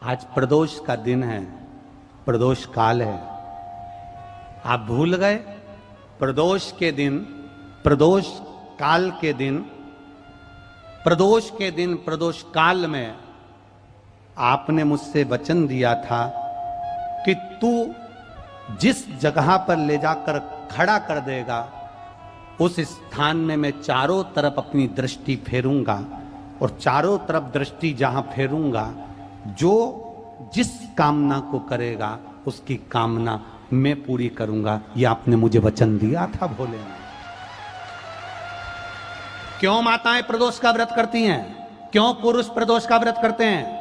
आज प्रदोष का दिन है, प्रदोष काल है। आप भूल गए प्रदोष के दिन, प्रदोष काल के दिन, प्रदोष के दिन, प्रदोष काल में आपने मुझसे वचन दिया था कि तू जिस जगह पर ले जाकर खड़ा कर देगा उस स्थान में मैं चारों तरफ अपनी दृष्टि फेरूंगा और चारों तरफ दृष्टि जहां फेरूंगा जो जिस कामना को करेगा उसकी कामना मैं पूरी करूंगा। ये आपने मुझे वचन दिया था भोलेनाथ। क्यों माताएं प्रदोष का व्रत करती हैं? क्यों पुरुष प्रदोष का व्रत करते हैं?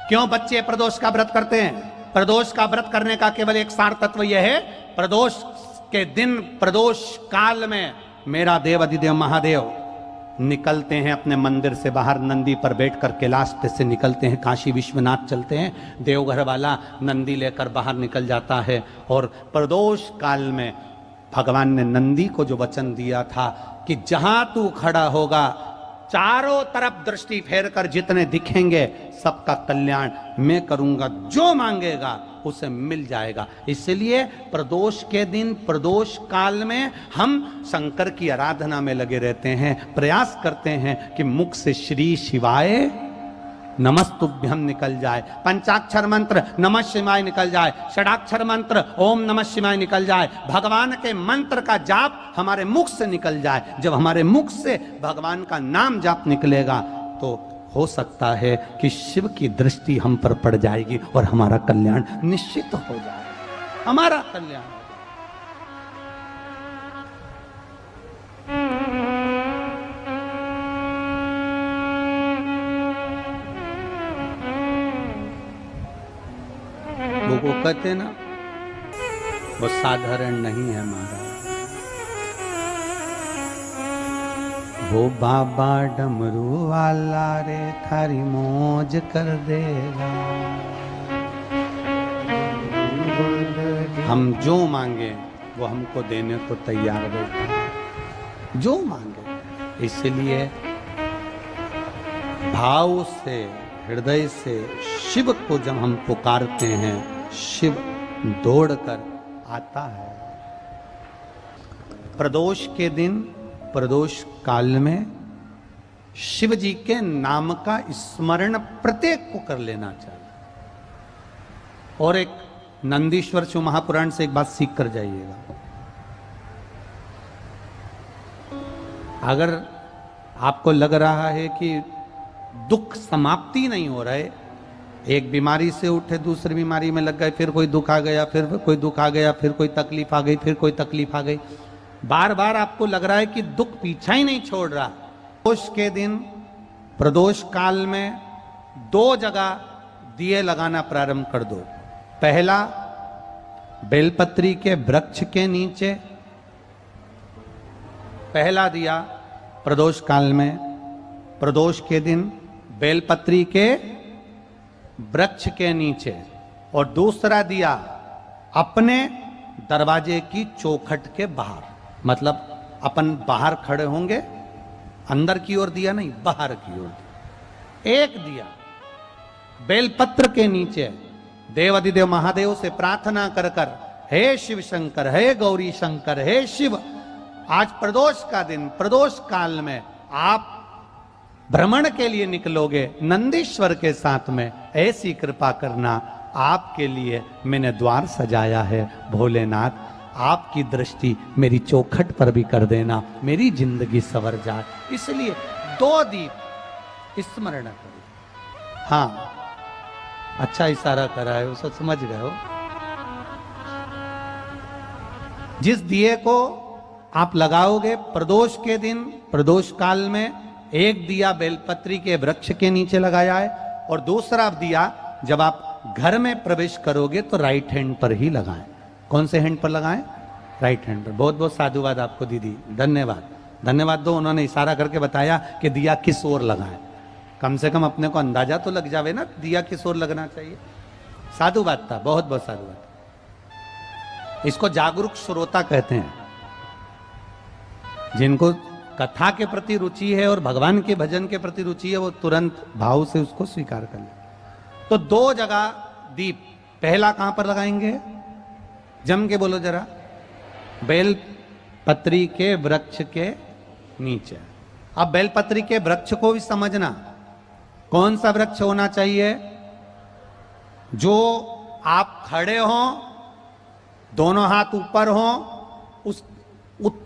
क्यों बच्चे प्रदोष का व्रत करते हैं? प्रदोष का व्रत करने का केवल एक सार तत्व यह है, प्रदोष के दिन, प्रदोष काल में मेरा देव अधिदेव महादेव निकलते हैं अपने मंदिर से बाहर, नंदी पर बैठकर कैलाश पे से निकलते हैं, काशी विश्वनाथ चलते हैं, देवघर वाला नंदी लेकर बाहर निकल जाता है। और प्रदोष काल में भगवान ने नंदी को जो वचन दिया था कि जहां तू खड़ा होगा चारों तरफ दृष्टि फेर कर जितने दिखेंगे सबका कल्याण मैं करूंगा, जो मांगेगा उसे मिल जाएगा। इसलिए प्रदोष के दिन, प्रदोष काल में हम शंकर की आराधना में लगे रहते हैं, प्रयास करते हैं कि मुख से श्री शिवाय नमस्तुभ्यम निकल जाए, पंचाक्षर मंत्र नमः शिवाय निकल जाए, षडाक्षर मंत्र ओम नमः शिवाय निकल जाए, भगवान के मंत्र का जाप हमारे मुख से निकल जाए। जब हमारे मुख से भगवान का नाम जाप निकलेगा तो हो सकता है कि शिव की दृष्टि हम पर पड़ जाएगी और हमारा कल्याण निश्चित हो जाएगा, हमारा कल्याण। वो कहते ना वो साधारण नहीं है महाराज, वो बाबा डमरू वाला रे थारी मौज कर देगा। हम जो मांगे वो हमको देने को तैयार बैठा, जो मांगे। इसलिए भाव से, हृदय से शिव को जब हम पुकारते हैं, शिव दौड़कर आता है। प्रदोष के दिन, प्रदोष काल में शिव जी के नाम का स्मरण प्रत्येक को कर लेना चाहिए। और एक नंदीश्वर शिव महापुराण से एक बात सीख कर जाइएगा। अगर आपको लग रहा है कि दुख समाप्ति नहीं हो रहे, एक बीमारी से उठे दूसरी बीमारी में लग गए, फिर कोई दुख आ गया, फिर कोई दुख आ गया, फिर कोई तकलीफ आ गई, फिर कोई तकलीफ आ गई, बार बार आपको लग रहा है कि दुख पीछा ही नहीं छोड़ रहा। प्रदोष के दिन, प्रदोष काल में दो जगह दिए लगाना प्रारंभ कर दो। पहला बेलपत्री के वृक्ष के नीचे, पहला दिया प्रदोष काल में, प्रदोष के दिन बेलपत्री के वृक्ष के नीचे, और दूसरा दिया अपने दरवाजे की चौखट के बाहर। मतलब अपन बाहर खड़े होंगे, अंदर की ओर दिया नहीं, बाहर की ओर। एक दिया बेलपत्र के नीचे देवाधिदेव महादेव से प्रार्थना कर कर, हे शिव शंकर, हे गौरी शंकर, हे शिव, आज प्रदोष का दिन, प्रदोष काल में आप भ्रमण के लिए निकलोगे नंदीश्वर के साथ में, ऐसी कृपा करना, आपके लिए मैंने द्वार सजाया है भोलेनाथ, आपकी दृष्टि मेरी चौखट पर भी कर देना, मेरी जिंदगी संवर जाए। इसलिए दो दीप स्मरण करो। हाँ, अच्छा इशारा करा है, उसे समझ गए हो। जिस दिए को आप लगाओगे प्रदोष के दिन, प्रदोष काल में, एक दिया बेलपत्री के वृक्ष के नीचे लगाया है, और दूसरा दिया जब आप घर में प्रवेश करोगे तो राइट हैंड पर ही लगाएं। कौन से हैंड पर लगाएं? राइट हैंड पर। बहुत बहुत साधुवाद आपको दीदी, धन्यवाद, धन्यवाद दो। उन्होंने इशारा करके बताया कि दिया किस ओर लगाएं, कम से कम अपने को अंदाजा तो लग जावे ना दिया किस ओर लगना चाहिए। साधुवाद था, बहुत बहुत साधुवाद। इसको जागरूक श्रोता कहते हैं, जिनको कथा के प्रति रुचि है और भगवान के भजन के प्रति रुचि है, वो तुरंत भाव से उसको स्वीकार कर ले। तो दो जगह दीप, पहला कहां पर लगाएंगे? जम के बोलो जरा। बेल पत्री के वृक्ष के नीचे। अब बेलपत्री के वृक्ष को भी समझना, कौन सा वृक्ष होना चाहिए? जो आप खड़े हो, दोनों हाथ ऊपर हो,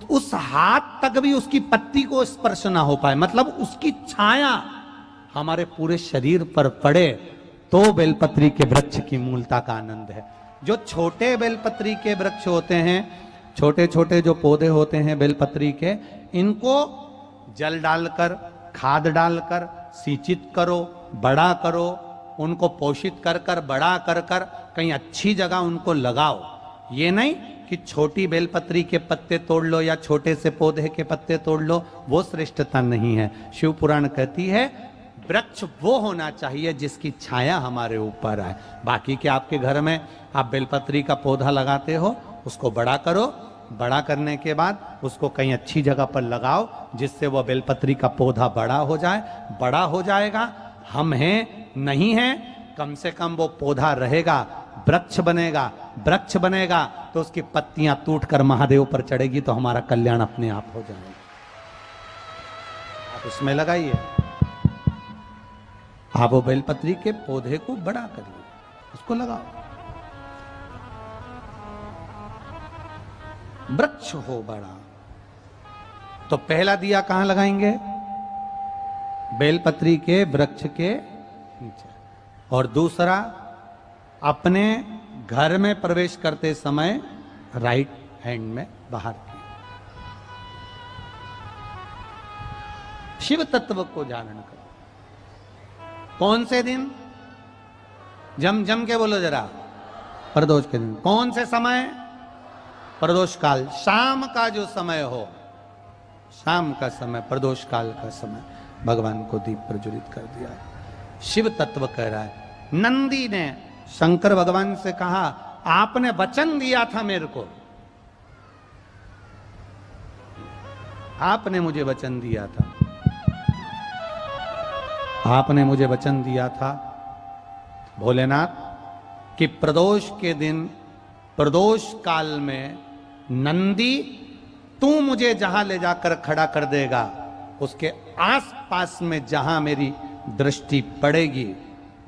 उस हाथ तक भी उसकी पत्ती को स्पर्श ना हो पाए, मतलब उसकी छाया हमारे पूरे शरीर पर पड़े, तो बेलपत्री के वृक्ष की मूलता का आनंद है। जो छोटे बेलपत्री के वृक्ष होते हैं, छोटे छोटे जो पौधे होते हैं बेलपत्री के, इनको जल डालकर, खाद डालकर सिंचित करो, बड़ा करो, उनको पोषित कर कर, बड़ा कर कर कहीं अच्छी जगह उनको लगाओ। ये नहीं कि छोटी बेलपत्री के पत्ते तोड़ लो या छोटे से पौधे के पत्ते तोड़ लो, वो श्रेष्ठता नहीं है। शिव पुराण कहती है वृक्ष वो होना चाहिए जिसकी छाया हमारे ऊपर आए। बाकी के आपके घर में आप बेलपत्री का पौधा लगाते हो, उसको बड़ा करो, बड़ा करने के बाद उसको कहीं अच्छी जगह पर लगाओ जिससे वह बेलपत्री का पौधा बड़ा हो जाए। बड़ा हो जाएगा, हम हैं नहीं हैं, कम से कम वो पौधा रहेगा, वृक्ष बनेगा। वृक्ष बनेगा तो उसकी पत्तियां टूटकर महादेव पर चढ़ेगी, तो हमारा कल्याण अपने आप हो जाएगा। आप उसमें लगाइए, आप वो बेलपत्री के पौधे को बड़ा करिए, उसको लगाओ, वृक्ष हो बड़ा। तो पहला दिया कहां लगाएंगे? बेलपत्री के वृक्ष के नीचे। और दूसरा, अपने घर में प्रवेश करते समय राइट हैंड में बाहर की। शिव तत्व को धारण करो। कौन से दिन? जम के बोलो जरा। प्रदोष के दिन। कौन से समय? प्रदोष काल, शाम का जो समय हो, शाम का समय, प्रदोष काल का समय भगवान को दीप प्रज्वलित कर दिया। शिव तत्व कह रहा है। नंदी ने शंकर भगवान से कहा, आपने वचन दिया था मेरे को, आपने मुझे वचन दिया था, आपने मुझे वचन दिया था भोलेनाथ कि प्रदोष के दिन, प्रदोष काल में नंदी तू मुझे जहां ले जाकर खड़ा कर देगा, उसके आसपास में जहां मेरी दृष्टि पड़ेगी,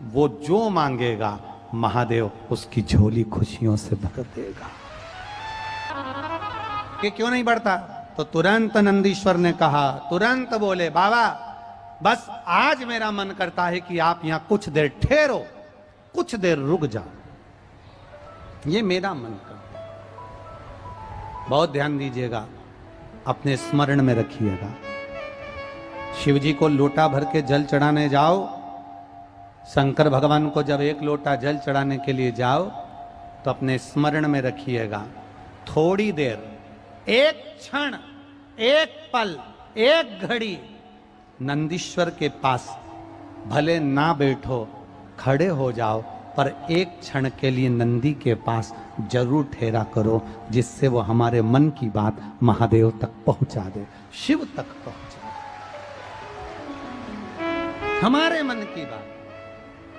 वो जो मांगेगा महादेव उसकी झोली खुशियों से भर देगा। कि क्यों नहीं बढ़ता? तो तुरंत नंदीश्वर ने कहा, तुरंत बोले, बाबा बस आज मेरा मन करता है कि आप यहां कुछ देर ठहरो, कुछ देर रुक जाओ, ये मेरा मन करता। बहुत ध्यान दीजिएगा, अपने स्मरण में रखिएगा। शिव जी को लोटा भर के जल चढ़ाने जाओ, शंकर भगवान को जब एक लोटा जल चढ़ाने के लिए जाओ तो अपने स्मरण में रखिएगा, थोड़ी देर, एक क्षण, एक पल, एक घड़ी नंदीश्वर के पास भले ना बैठो, खड़े हो जाओ, पर एक क्षण के लिए नंदी के पास जरूर ठहरा करो, जिससे वो हमारे मन की बात महादेव तक पहुंचा दे, शिव तक पहुंचा दे। हमारे मन की बात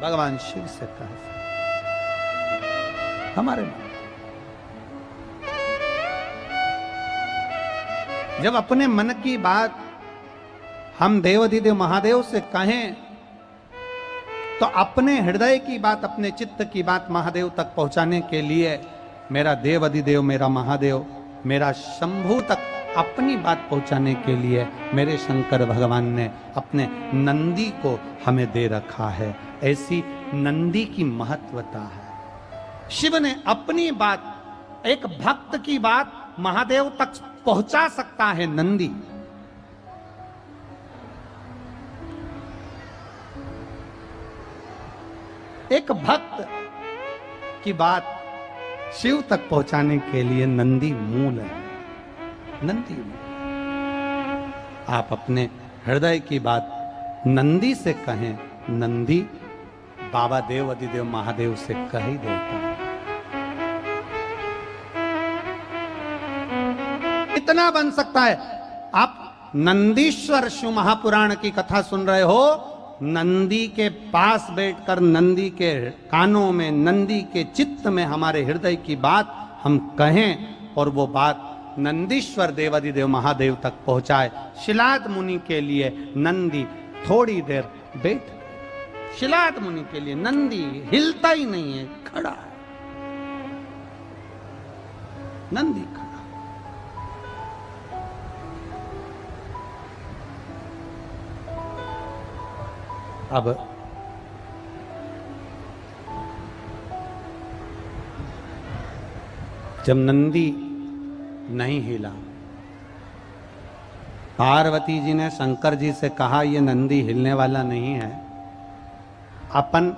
भगवान शिव से कह, हमारे मन। जब अपने मन की बात हम देवाधिदेव महादेव से कहें, तो अपने हृदय की बात, अपने चित्त की बात महादेव तक पहुंचाने के लिए मेरा देवाधिदेव, मेरा महादेव, मेरा शंभु तक अपनी बात पहुंचाने के लिए मेरे शंकर भगवान ने अपने नंदी को हमें दे रखा है। ऐसी नंदी की महत्वता है। शिव ने अपनी बात, एक भक्त की बात महादेव तक पहुंचा सकता है नंदी। एक भक्त की बात शिव तक पहुंचाने के लिए नंदी मूल है। नंदी मूल। आप अपने हृदय की बात नंदी से कहें, नंदी बाबा देव अधिदेव महादेव से कह ही देता है। इतना बन सकता है। आप नंदीश्वर शिव महापुराण की कथा सुन रहे हो, नंदी के पास बैठकर नंदी के कानों में, नंदी के चित्त में हमारे हृदय की बात हम कहें और वो बात नंदीश्वर देवादिदेव महादेव तक पहुंचाए। शिलाद मुनि के लिए नंदी थोड़ी देर बैठ, शिलाद मुनि के लिए नंदी हिलता ही नहीं है, खड़ा है, नंदी खड़ा। अब जब नंदी नहीं हिला, पार्वती जी ने शंकर जी से कहा ये नंदी हिलने वाला नहीं है। अपन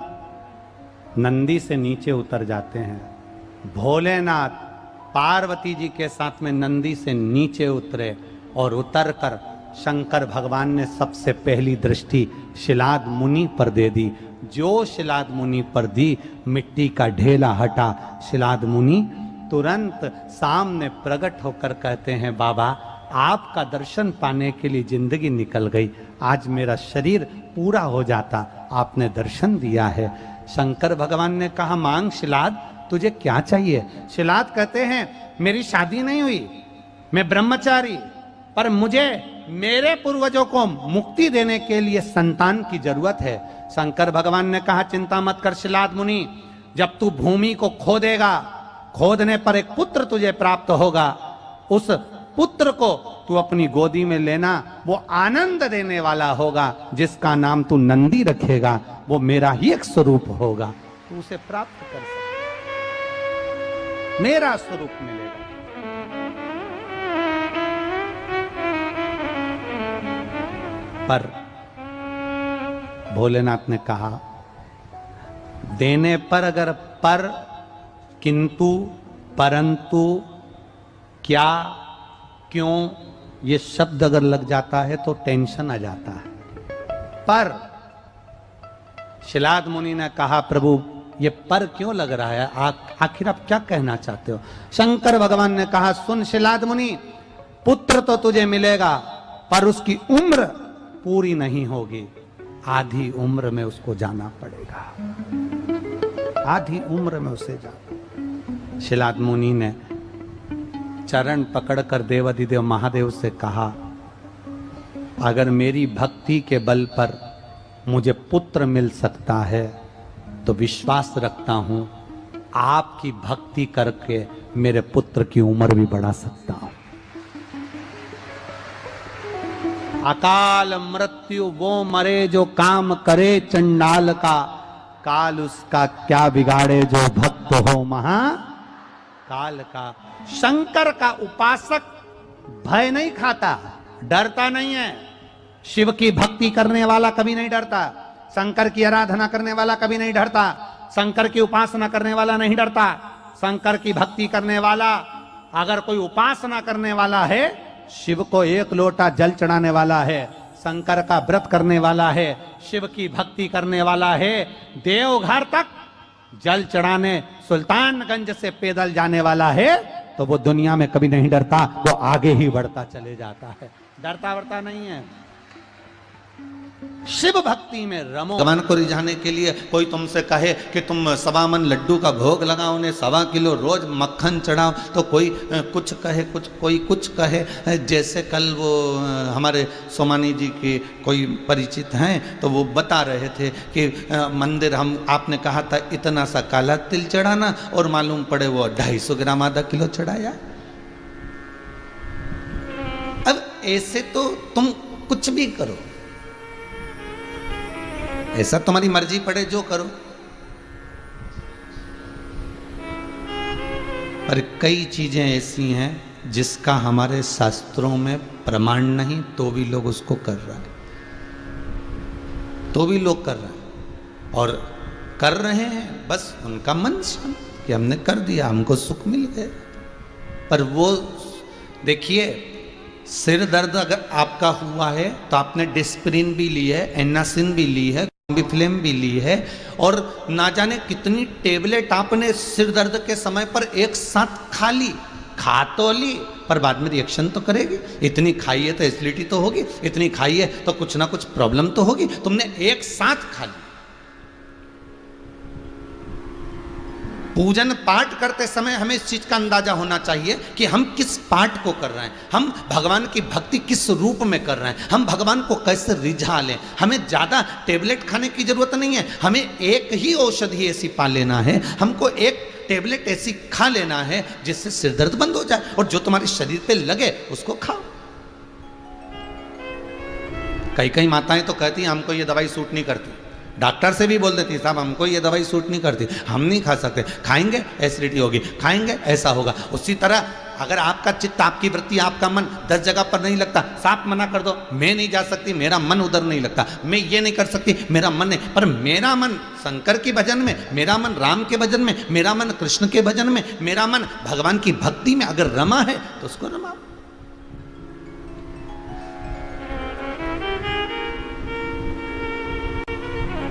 नंदी से नीचे उतर जाते हैं। भोलेनाथ पार्वती जी के साथ में नंदी से नीचे उतरे और उतरकर शंकर भगवान ने सबसे पहली दृष्टि शिलाद मुनि पर दे दी। जो शिलाद मुनि पर दी, मिट्टी का ढेला हटा। शिलाद मुनि तुरंत सामने प्रकट होकर कहते हैं, बाबा आपका दर्शन पाने के लिए जिंदगी निकल गई, आज मेरा शरीर पूरा हो जाता, आपने दर्शन दिया है। शंकर भगवान ने कहा, मांग शिलाद, तुझे क्या चाहिए? शिलाद कहते हैं, मेरी शादी नहीं हुई, मैं ब्रह्मचारी, पर मुझे मेरे पूर्वजों को मुक्ति देने के लिए संतान की जरूरत है। शंकर भगवान ने कहा, चिंता मत कर शिलाद मुनि, जब तू भूमि को खोदेगा, खोदने पर एक पुत्र तुझे प्राप्त होगा। उस पुत्र को तू अपनी गोदी में लेना, वो आनंद देने वाला होगा, जिसका नाम तू नंदी रखेगा, वो मेरा ही एक स्वरूप होगा, तू उसे प्राप्त कर सकता, मेरा स्वरूप मिलेगा। पर भोलेनाथ ने कहा, देने पर अगर पर, किंतु, परंतु, क्या, क्यों ये शब्द अगर लग जाता है तो टेंशन आ जाता है। पर शिलाद मुनि ने कहा, प्रभु ये पर क्यों लग रहा है, आखिर आप क्या कहना चाहते हो? शंकर भगवान ने कहा, सुन शिलाद मुनि, पुत्र तो तुझे मिलेगा, पर उसकी उम्र पूरी नहीं होगी, आधी उम्र में उसको जाना पड़ेगा, आधी उम्र में उसे जाना। शिलाद मुनि ने चरण पकड़कर देवादिदेव महादेव से कहा, अगर मेरी भक्ति के बल पर मुझे पुत्र मिल सकता है तो विश्वास रखता हूं आपकी भक्ति करके मेरे पुत्र की उम्र भी बढ़ा सकता हूं। अकाल मृत्यु वो मरे जो काम करे चंडाल का, काल उसका क्या बिगाड़े जो भक्त हो महा काल का। शंकर का उपासक भय नहीं खाता, डरता नहीं है। शिव की भक्ति करने वाला कभी नहीं डरता, शंकर की आराधना करने वाला कभी नहीं डरता, शंकर की उपासना करने वाला नहीं डरता। शंकर की भक्ति करने वाला, अगर कोई उपासना करने वाला है, शिव को एक लोटा जल चढ़ाने वाला है, शंकर का व्रत करने वाला है, शिव की भक्ति करने वाला है, देवघर तक जल चढ़ाने सुल्तानगंज से पैदल जाने वाला है, तो वो दुनिया में कभी नहीं डरता, वो आगे ही बढ़ता चले जाता है, डरता वरता नहीं है। शिव भक्ति में रमो। भगवान को रिझाने के लिए कोई तुमसे कहे कि तुम 1.25 मन लड्डू का भोग लगाओ, उन्हें 1.25 किलो रोज मक्खन चढ़ाओ, तो कोई कुछ कहे, कोई कुछ कहे। जैसे कल वो हमारे सोमानी जी के कोई परिचित हैं, तो वो बता रहे थे कि मंदिर आपने कहा था इतना सा काला तिल चढ़ाना, और मालूम पड़े वो 250 ग्राम आधा किलो चढ़ाया। अब ऐसे तो तुम कुछ भी करो, ऐसा तुम्हारी मर्जी पड़े जो करो, पर कई चीजें ऐसी हैं जिसका हमारे शास्त्रों में प्रमाण नहीं, तो भी लोग उसको कर रहे हैं, तो भी लोग कर रहे हैं, और कर रहे हैं बस उनका मन शांत कि हमने कर दिया, हमको सुख मिल गया। पर वो देखिए, सिर दर्द अगर आपका हुआ है तो आपने डिस्प्रिन भी ली है, एनासिन भी ली है, फिल्म भी ली है, और ना जाने कितनी टेबलेट आपने सिर दर्द के समय पर एक साथ खा तो ली पर बाद में रिएक्शन तो करेगी। इतनी खाई है तो एसिडिटी तो होगी, इतनी खाई है तो कुछ ना कुछ प्रॉब्लम तो होगी। तुमने एक साथ खा ली। पूजन पाठ करते समय हमें इस चीज का अंदाजा होना चाहिए कि हम किस पाठ को कर रहे हैं, हम भगवान की भक्ति किस रूप में कर रहे हैं, हम भगवान को कैसे रिझा लें। हमें ज्यादा टेबलेट खाने की जरूरत नहीं है, हमें एक ही औषधि ऐसी पा लेना है, हमको एक टेबलेट ऐसी खा लेना है जिससे सिर दर्द बंद हो जाए, और जो तुम्हारे शरीर पे लगे उसको खाओ। कई कई माताएं तो कहती हैं हमको ये दवाई सूट नहीं करती, डॉक्टर से भी बोल देती साहब हमको ये दवाई सूट नहीं करती, हम नहीं खा सकते, खाएंगे एसिडिटी होगी, खाएंगे ऐसा होगा। उसी तरह अगर आपका चित्त, आपकी वृत्ति, आपका मन 10 जगह पर नहीं लगता, साफ मना कर दो, मैं नहीं जा सकती, मेरा मन उधर नहीं लगता, मैं ये नहीं कर सकती, मेरा मन नहीं, पर मेरा मन शंकर के भजन में, मेरा मन राम के भजन में, मेरा मन कृष्ण के भजन में, मेरा मन भगवान की भक्ति में अगर रमा है तो उसको रमा।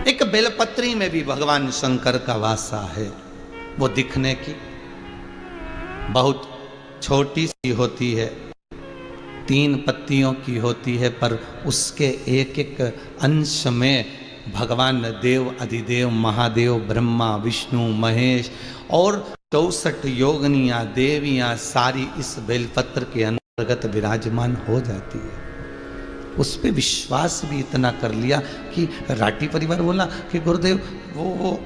एक बेलपत्री में भी भगवान शंकर का वासा है। वो दिखने की बहुत छोटी सी होती है, 3 पत्तियों की होती है, पर उसके एक एक अंश में भगवान देव, अधिदेव, महादेव, ब्रह्मा, विष्णु, महेश और 64 योगनियां, देवियां सारी इस बेलपत्र के अंतर्गत विराजमान हो जाती है। उस पे विश्वास भी इतना कर लिया कि राठी परिवार बोला कि गुरुदेव वो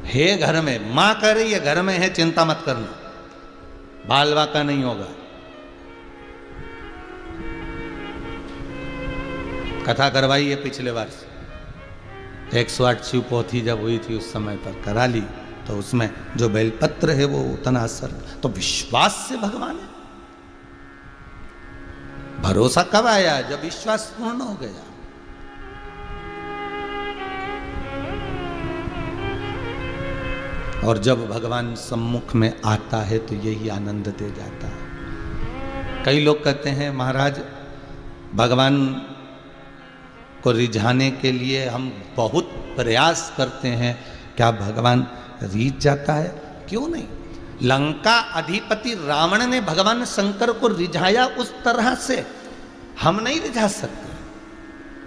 है घर में, माँ कह रही है घर में है, चिंता मत करना, बालवा का नहीं होगा। कथा करवाई है पिछले वर्ष, 108 शिव पोथी जब हुई थी उस समय पर करा ली, तो उसमें जो बेलपत्र है वो उतना असर, तो विश्वास से भगवान है। भरोसा कब आया? जब विश्वास पूर्ण हो गया। और जब भगवान सम्मुख में आता है तो यही आनंद दे जाता है। कई लोग कहते हैं महाराज भगवान को रिझाने के लिए हम बहुत प्रयास करते हैं, क्या भगवान रीझ जाता है? क्यों नहीं। लंका अधिपति रावण ने भगवान शंकर को रिझाया उस तरह से, हम नहीं रिझा सकते।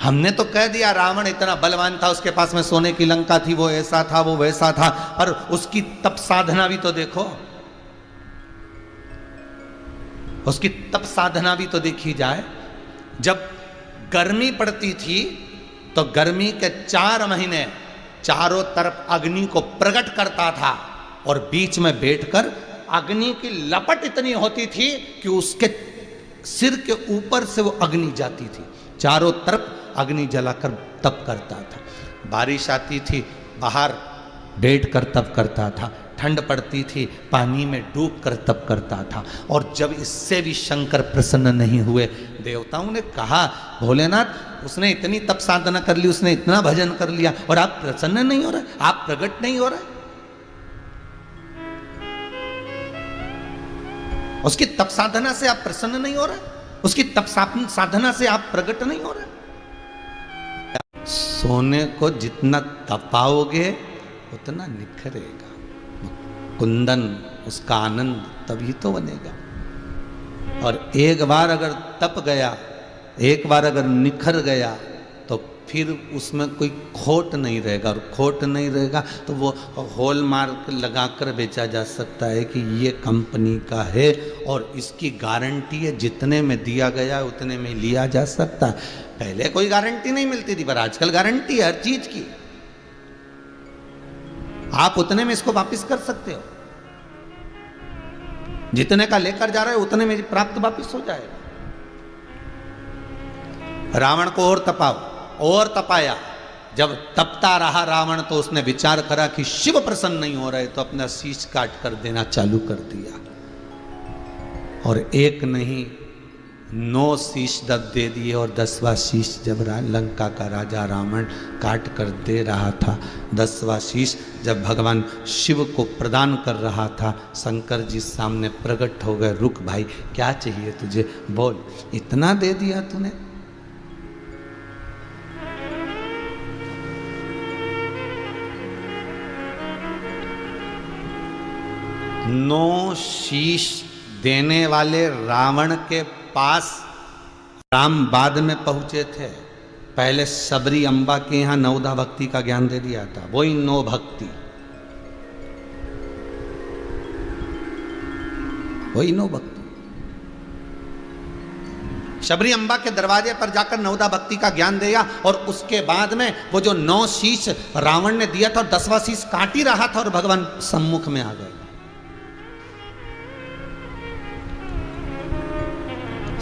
हमने तो कह दिया रावण इतना बलवान था, उसके पास में सोने की लंका थी, वो ऐसा था, वो वैसा था, पर उसकी तप साधना भी तो देखो, उसकी तप साधना भी तो देखी जाए। जब गर्मी पड़ती थी तो गर्मी के 4 महीने चारों तरफ अग्नि को प्रकट करता था, और बीच में बैठकर अग्नि की लपट इतनी होती थी कि उसके सिर के ऊपर से वो अग्नि जाती थी, चारों तरफ अग्नि जलाकर तप करता था। बारिश आती थी, बाहर बैठकर तप करता था, ठंड पड़ती थी, पानी में डूबकर तप करता था। और जब इससे भी शंकर प्रसन्न नहीं हुए, देवताओं ने कहा भोलेनाथ उसने इतनी तप साधना कर ली, उसने इतना भजन कर लिया, और आप प्रसन्न नहीं हो रहे, आप प्रकट नहीं हो रहे। उसकी तप साधना से आप प्रसन्न नहीं हो रहे, उसकी तप साधना से आप प्रकट नहीं हो रहे। सोने को जितना तपाओगे उतना निखरेगा, कुंदन उसका आनंद तभी तो बनेगा। और एक बार अगर तप गया, एक बार अगर निखर गया, तो फिर उसमें कोई खोट नहीं रहेगा, और खोट नहीं रहेगा तो वो हॉलमार्क लगाकर बेचा जा सकता है कि ये कंपनी का है और इसकी गारंटी है, जितने में दिया गया है उतने में लिया जा सकता है। पहले कोई गारंटी नहीं मिलती थी, पर आजकल गारंटी है हर चीज की, आप उतने में इसको वापस कर सकते हो, जितने का लेकर जा रहे हो उतने में प्राप्त वापस हो जाएगा। रावण को और तपाओ, और तपाया। जब तपता रहा रावण तो उसने विचार करा कि शिव प्रसन्न नहीं हो रहे, तो अपना शीश काट कर देना चालू कर दिया, और एक नहीं 9 शीश दब दे दिए। और 10वां शीश जब लंका का राजा रावण काट कर दे रहा था, 10वां शीश जब भगवान शिव को प्रदान कर रहा था, शंकर जी सामने प्रकट हो गए। रुक भाई, क्या चाहिए तुझे, बोल, इतना दे दिया तूने। नौ शीश देने वाले रावण के पास राम बाद में पहुंचे थे। पहले सबरी अम्बा के यहां नवदा भक्ति का ज्ञान दे दिया था, वही नौ भक्ति, वही नौ भक्ति। शबरी अम्बा के दरवाजे पर जाकर नवदा भक्ति का ज्ञान दिया और उसके बाद में वो जो 9 शीश रावण ने दिया था और 10वां शीश काट ही रहा था और भगवान सम्मुख में आ गए।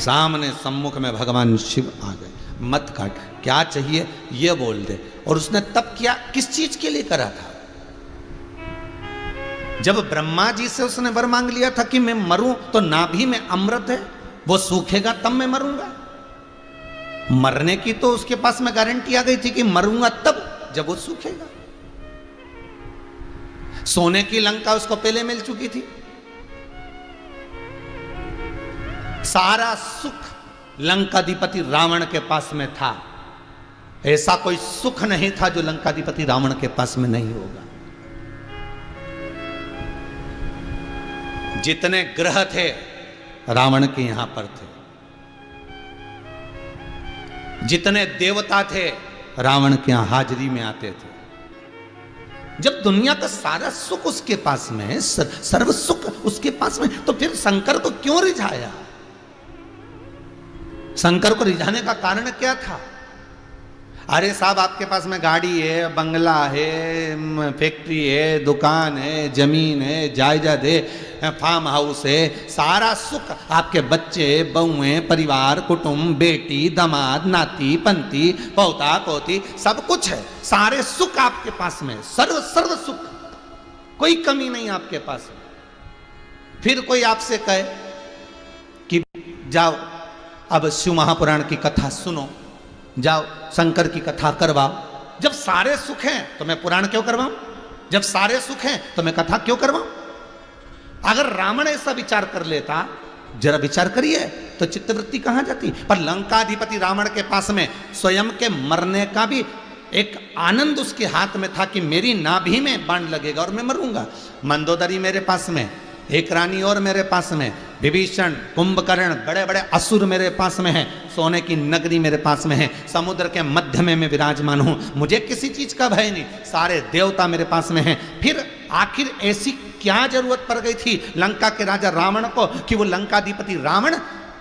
सामने सम्मुख में भगवान शिव आ गए। मत काट, क्या चाहिए ये बोल दे। और उसने तब किया, किस चीज के लिए करा था? जब ब्रह्मा जी से उसने वर मांग लिया था कि मैं मरूं तो नाभि में अमृत है, वो सूखेगा तब मैं मरूंगा। मरने की तो उसके पास में गारंटी आ गई थी कि मरूंगा तब जब वो सूखेगा। सोने की लंका उसको पहले मिल चुकी थी। सारा सुख लंकाधिपति रावण के पास में था। ऐसा कोई सुख नहीं था जो लंकाधिपति रावण के पास में नहीं होगा। जितने ग्रह थे रावण के यहां पर थे, जितने देवता थे रावण के यहां हाजिरी में आते थे। जब दुनिया का सारा सुख उसके पास में है, सर्व सुख उसके पास में, तो फिर शंकर को क्यों रिझाया? शंकर को रिझाने का कारण क्या था? अरे साहब, आपके पास में गाड़ी है, बंगला है, फैक्ट्री है, दुकान है, जमीन है, जायदाद है, फार्म हाउस है, सारा सुख आपके बच्चे, बहुएं, परिवार, कुटुंब, बेटी, दामाद, नाती, पंती, पोता, पोती, सब कुछ है। सारे सुख आपके पास में, सर्व सुख, कोई कमी नहीं आपके पास में। फिर कोई आपसे कहे कि जाओ अब शिव महापुराण की कथा सुनो, जाओ शंकर की कथा करवाओ। जब सारे सुख हैं तो मैं पुराण क्यों करवाऊं? जब सारे सुख हैं तो मैं कथा क्यों करवाऊं? अगर रावण ऐसा विचार कर लेता, जरा विचार करिए, तो चित्तवृत्ति कहां जाती। पर लंकाधिपति रावण के पास में स्वयं के मरने का भी एक आनंद उसके हाथ में था कि मेरी नाभि में बाण लगेगा और मैं मरूंगा। मंदोदरी मेरे पास में, एक रानी और मेरे पास में, विभीषण, कुंभकर्ण, बड़े बड़े असुर मेरे पास में हैं, सोने की नगरी मेरे पास में है, समुद्र के मध्य में मैं विराजमान हूं, मुझे किसी चीज का भय नहीं, सारे देवता मेरे पास में हैं। फिर आखिर ऐसी क्या जरूरत पड़ गई थी लंका के राजा रावण को कि वो लंकाधिपति रावण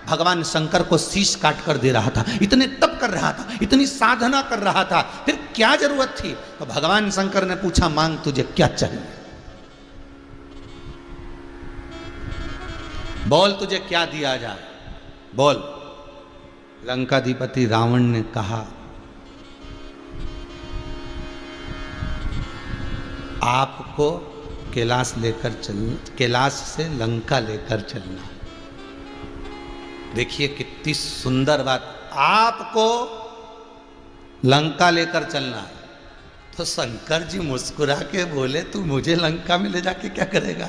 भगवान शंकर को शीश काट कर दे रहा था, इतने तप कर रहा था, इतनी साधना कर रहा था, फिर क्या जरूरत थी? तो भगवान शंकर ने पूछा, मांग तुझे क्या चाहिए, बोल तुझे क्या दिया जाए, बोल। लंकाधिपति रावण ने कहा, आपको कैलाश लेकर चलना, कैलाश से लंका लेकर चलना। देखिए कितनी सुंदर बात, आपको लंका लेकर चलना है। तो शंकर जी मुस्कुरा के बोले, तू मुझे लंका में ले जाके क्या करेगा,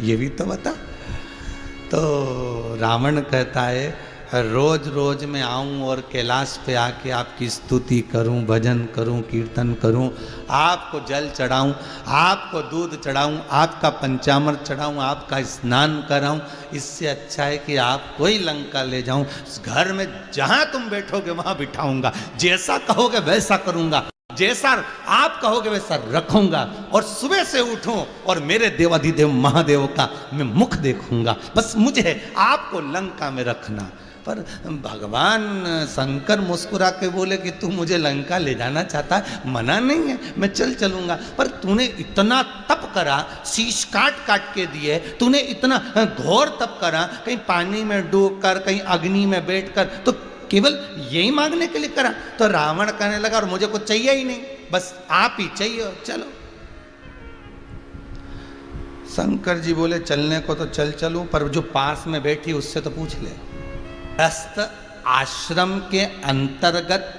ये भी तो बता। तो रावण कहता है, रोज रोज मैं आऊं और कैलाश पे आके आपकी स्तुति करूं, भजन करूं, कीर्तन करूं, आपको जल चढ़ाऊं, आपको दूध चढ़ाऊं, आपका पंचामृत चढ़ाऊं, आपका स्नान कराऊं, इससे अच्छा है कि आपको ही लंका ले जाऊं। घर में जहां तुम बैठोगे वहां बिठाऊंगा, जैसा कहोगे वैसा करूंगा, जैसा आप कहोगे वैसा रखूंगा, और सुबह से उठूं और मेरे देवाधिदेव महादेव का मैं मुख देखूंगा, बस मुझे आपको लंका में रखना। पर भगवान शंकर मुस्कुरा के बोले कि तू मुझे लंका ले जाना चाहता है, मना नहीं है, मैं चलूंगा, पर तूने इतना तप करा, शीश काट काट के दिए, तूने इतना घोर तप करा, कहीं पानी में डूब कर, कहीं अग्नि में बैठ कर, तो केवल यही मांगने के लिए करा? तो रावण कहने लगा, और मुझे कुछ चाहिए ही नहीं, बस आप ही चाहिए, चलो। शंकर जी बोले, चलने को तो चलूं, पर जो पास में बैठी उससे तो पूछ ले। गृहस्थ आश्रम के अंतर्गत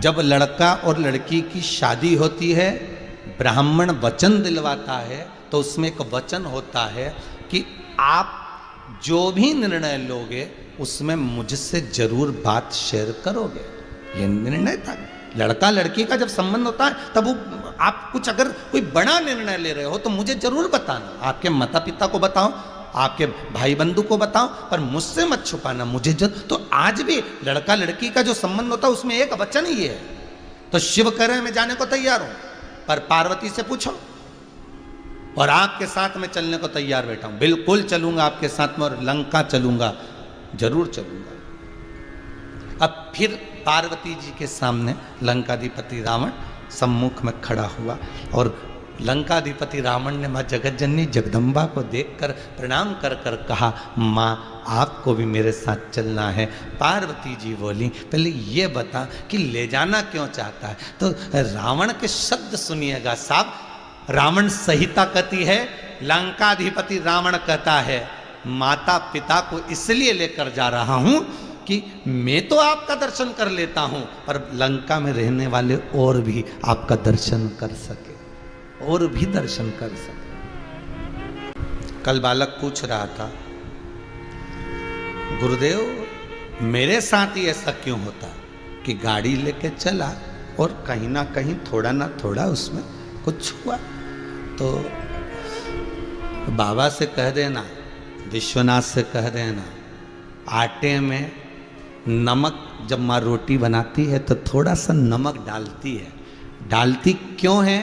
जब लड़का और लड़की की शादी होती है, ब्राह्मण वचन दिलवाता है, तो उसमें एक वचन होता है कि आप जो भी निर्णय लोगे उसमें मुझसे जरूर बात शेयर करोगे। ये निर्णय था। लड़का लड़की का जब संबंध होता है तब वो आप कुछ अगर कोई बड़ा निर्णय ले रहे हो तो मुझे जरूर बताना, आपके माता पिता को बताओ, आपके भाई बंधु को बताओ, पर मुझसे मत छुपाना। मुझे तो आज भी लड़का लड़की का जो संबंध होता है उसमें एक वचन ही है। तो शिव कह रहे हैं मैं जाने को तैयार हूं, पर पार्वती से पूछो, और आपके साथ में चलने को तैयार बैठा हूं, बिल्कुल चलूंगा आपके साथ में, और लंका चलूंगा, जरूर चलूंगा। अब फिर पार्वती जी के सामने लंकाधिपति रावण सम्मुख में खड़ा हुआ, और लंकाधिपति रावण ने माँ जगतजननी जगदम्बा को देखकर प्रणाम कर कर कहा, माँ आपको भी मेरे साथ चलना है। पार्वती जी बोली, पहले ये बता कि ले जाना क्यों चाहता है। तो रावण के शब्द सुनिएगा साहब, रावण संहिता कहती है, लंकाधिपति रावण कहता है माता पिता को इसलिए लेकर जा रहा हूं कि मैं तो आपका दर्शन कर लेता हूं, पर लंका में रहने वाले और भी आपका दर्शन कर सके, और भी दर्शन कर सके। कल बालक पूछ रहा था, गुरुदेव मेरे साथ ही ऐसा क्यों होता कि गाड़ी लेके चला और कहीं ना कहीं थोड़ा ना थोड़ा उसमें कुछ हुआ। तो बाबा से कह देना, विश्वनाथ से कह देना, आटे में नमक जब माँ रोटी बनाती है तो थोड़ा सा नमक डालती है। डालती क्यों है?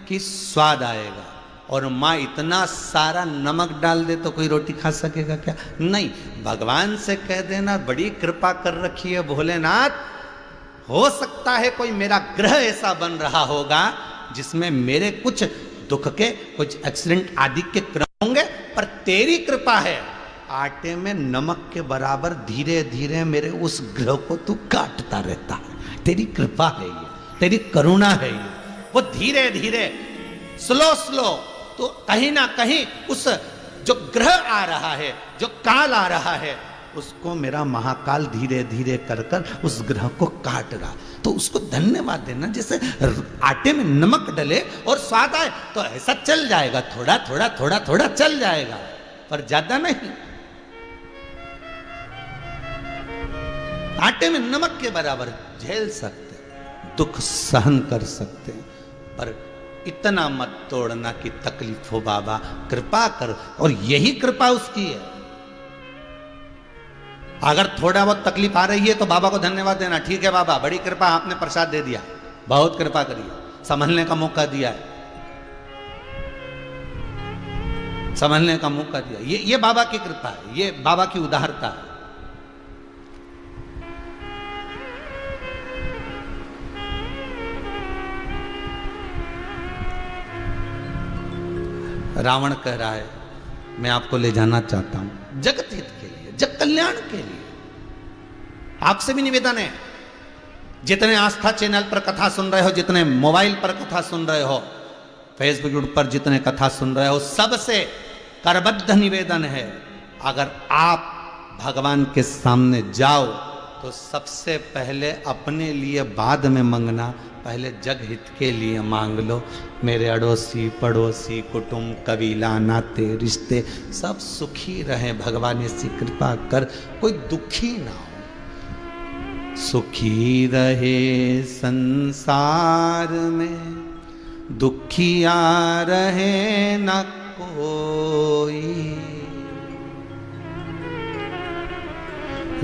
कि स्वाद आएगा। और माँ इतना सारा नमक डाल दे तो कोई रोटी खा सकेगा क्या? नहीं। भगवान से कह देना, बड़ी कृपा कर रखी है भोलेनाथ, हो सकता है कोई मेरा ग्रह ऐसा बन रहा होगा जिसमें मेरे कुछ दुख के, कुछ एक्सीडेंट आदि के क्रम होंगे, पर तेरी कृपा है, आटे में नमक के बराबर धीरे धीरे मेरे उस ग्रह को तू काटता रहता है। तेरी कृपा है ये, तेरी करुणा है ये। वो धीरे धीरे स्लो तो कहीं ना कहीं उस जो ग्रह आ रहा है, जो काल आ रहा है, उसको मेरा महाकाल धीरे धीरे कर कर उस ग्रह को काट रहा। तो उसको धन्यवाद देना, जैसे आटे में नमक डले और स्वाद आए तो ऐसा चल जाएगा, थोड़ा थोड़ा थोड़ा थोड़ा चल जाएगा, पर ज्यादा नहीं। आटे में नमक के बराबर झेल सकते, दुख सहन कर सकते, पर इतना मत तोड़ना कि तकलीफ हो। बाबा कृपा कर, और यही कृपा उसकी है। अगर थोड़ा बहुत तकलीफ आ रही है तो बाबा को धन्यवाद देना, ठीक है बाबा बड़ी कृपा, आपने प्रसाद दे दिया, बहुत कृपा करिए, संभलने का मौका दिया है, संभलने का मौका दिया। ये बाबा की कृपा है, ये बाबा की उदारता है। रावण कह रहा है मैं आपको ले जाना चाहता हूं जगत हित के लिए, जग कल्याण के लिए। आपसे भी निवेदन है, जितने आस्था चैनल पर कथा सुन रहे हो, जितने मोबाइल पर कथा सुन रहे हो, फेसबुक पर जितने कथा सुन रहे हो, सबसे करबद्ध निवेदन है, अगर आप भगवान के सामने जाओ तो सबसे पहले अपने लिए बाद में मांगना, पहले जग हित के लिए मांग लो। मेरे अड़ोसी पड़ोसी कुटुंब कबीला नाते रिश्ते सब सुखी रहें, भगवान ऐसी कृपा कर, कोई दुखी ना हो। सुखी रहे संसार में, दुखिया रहे न कोई,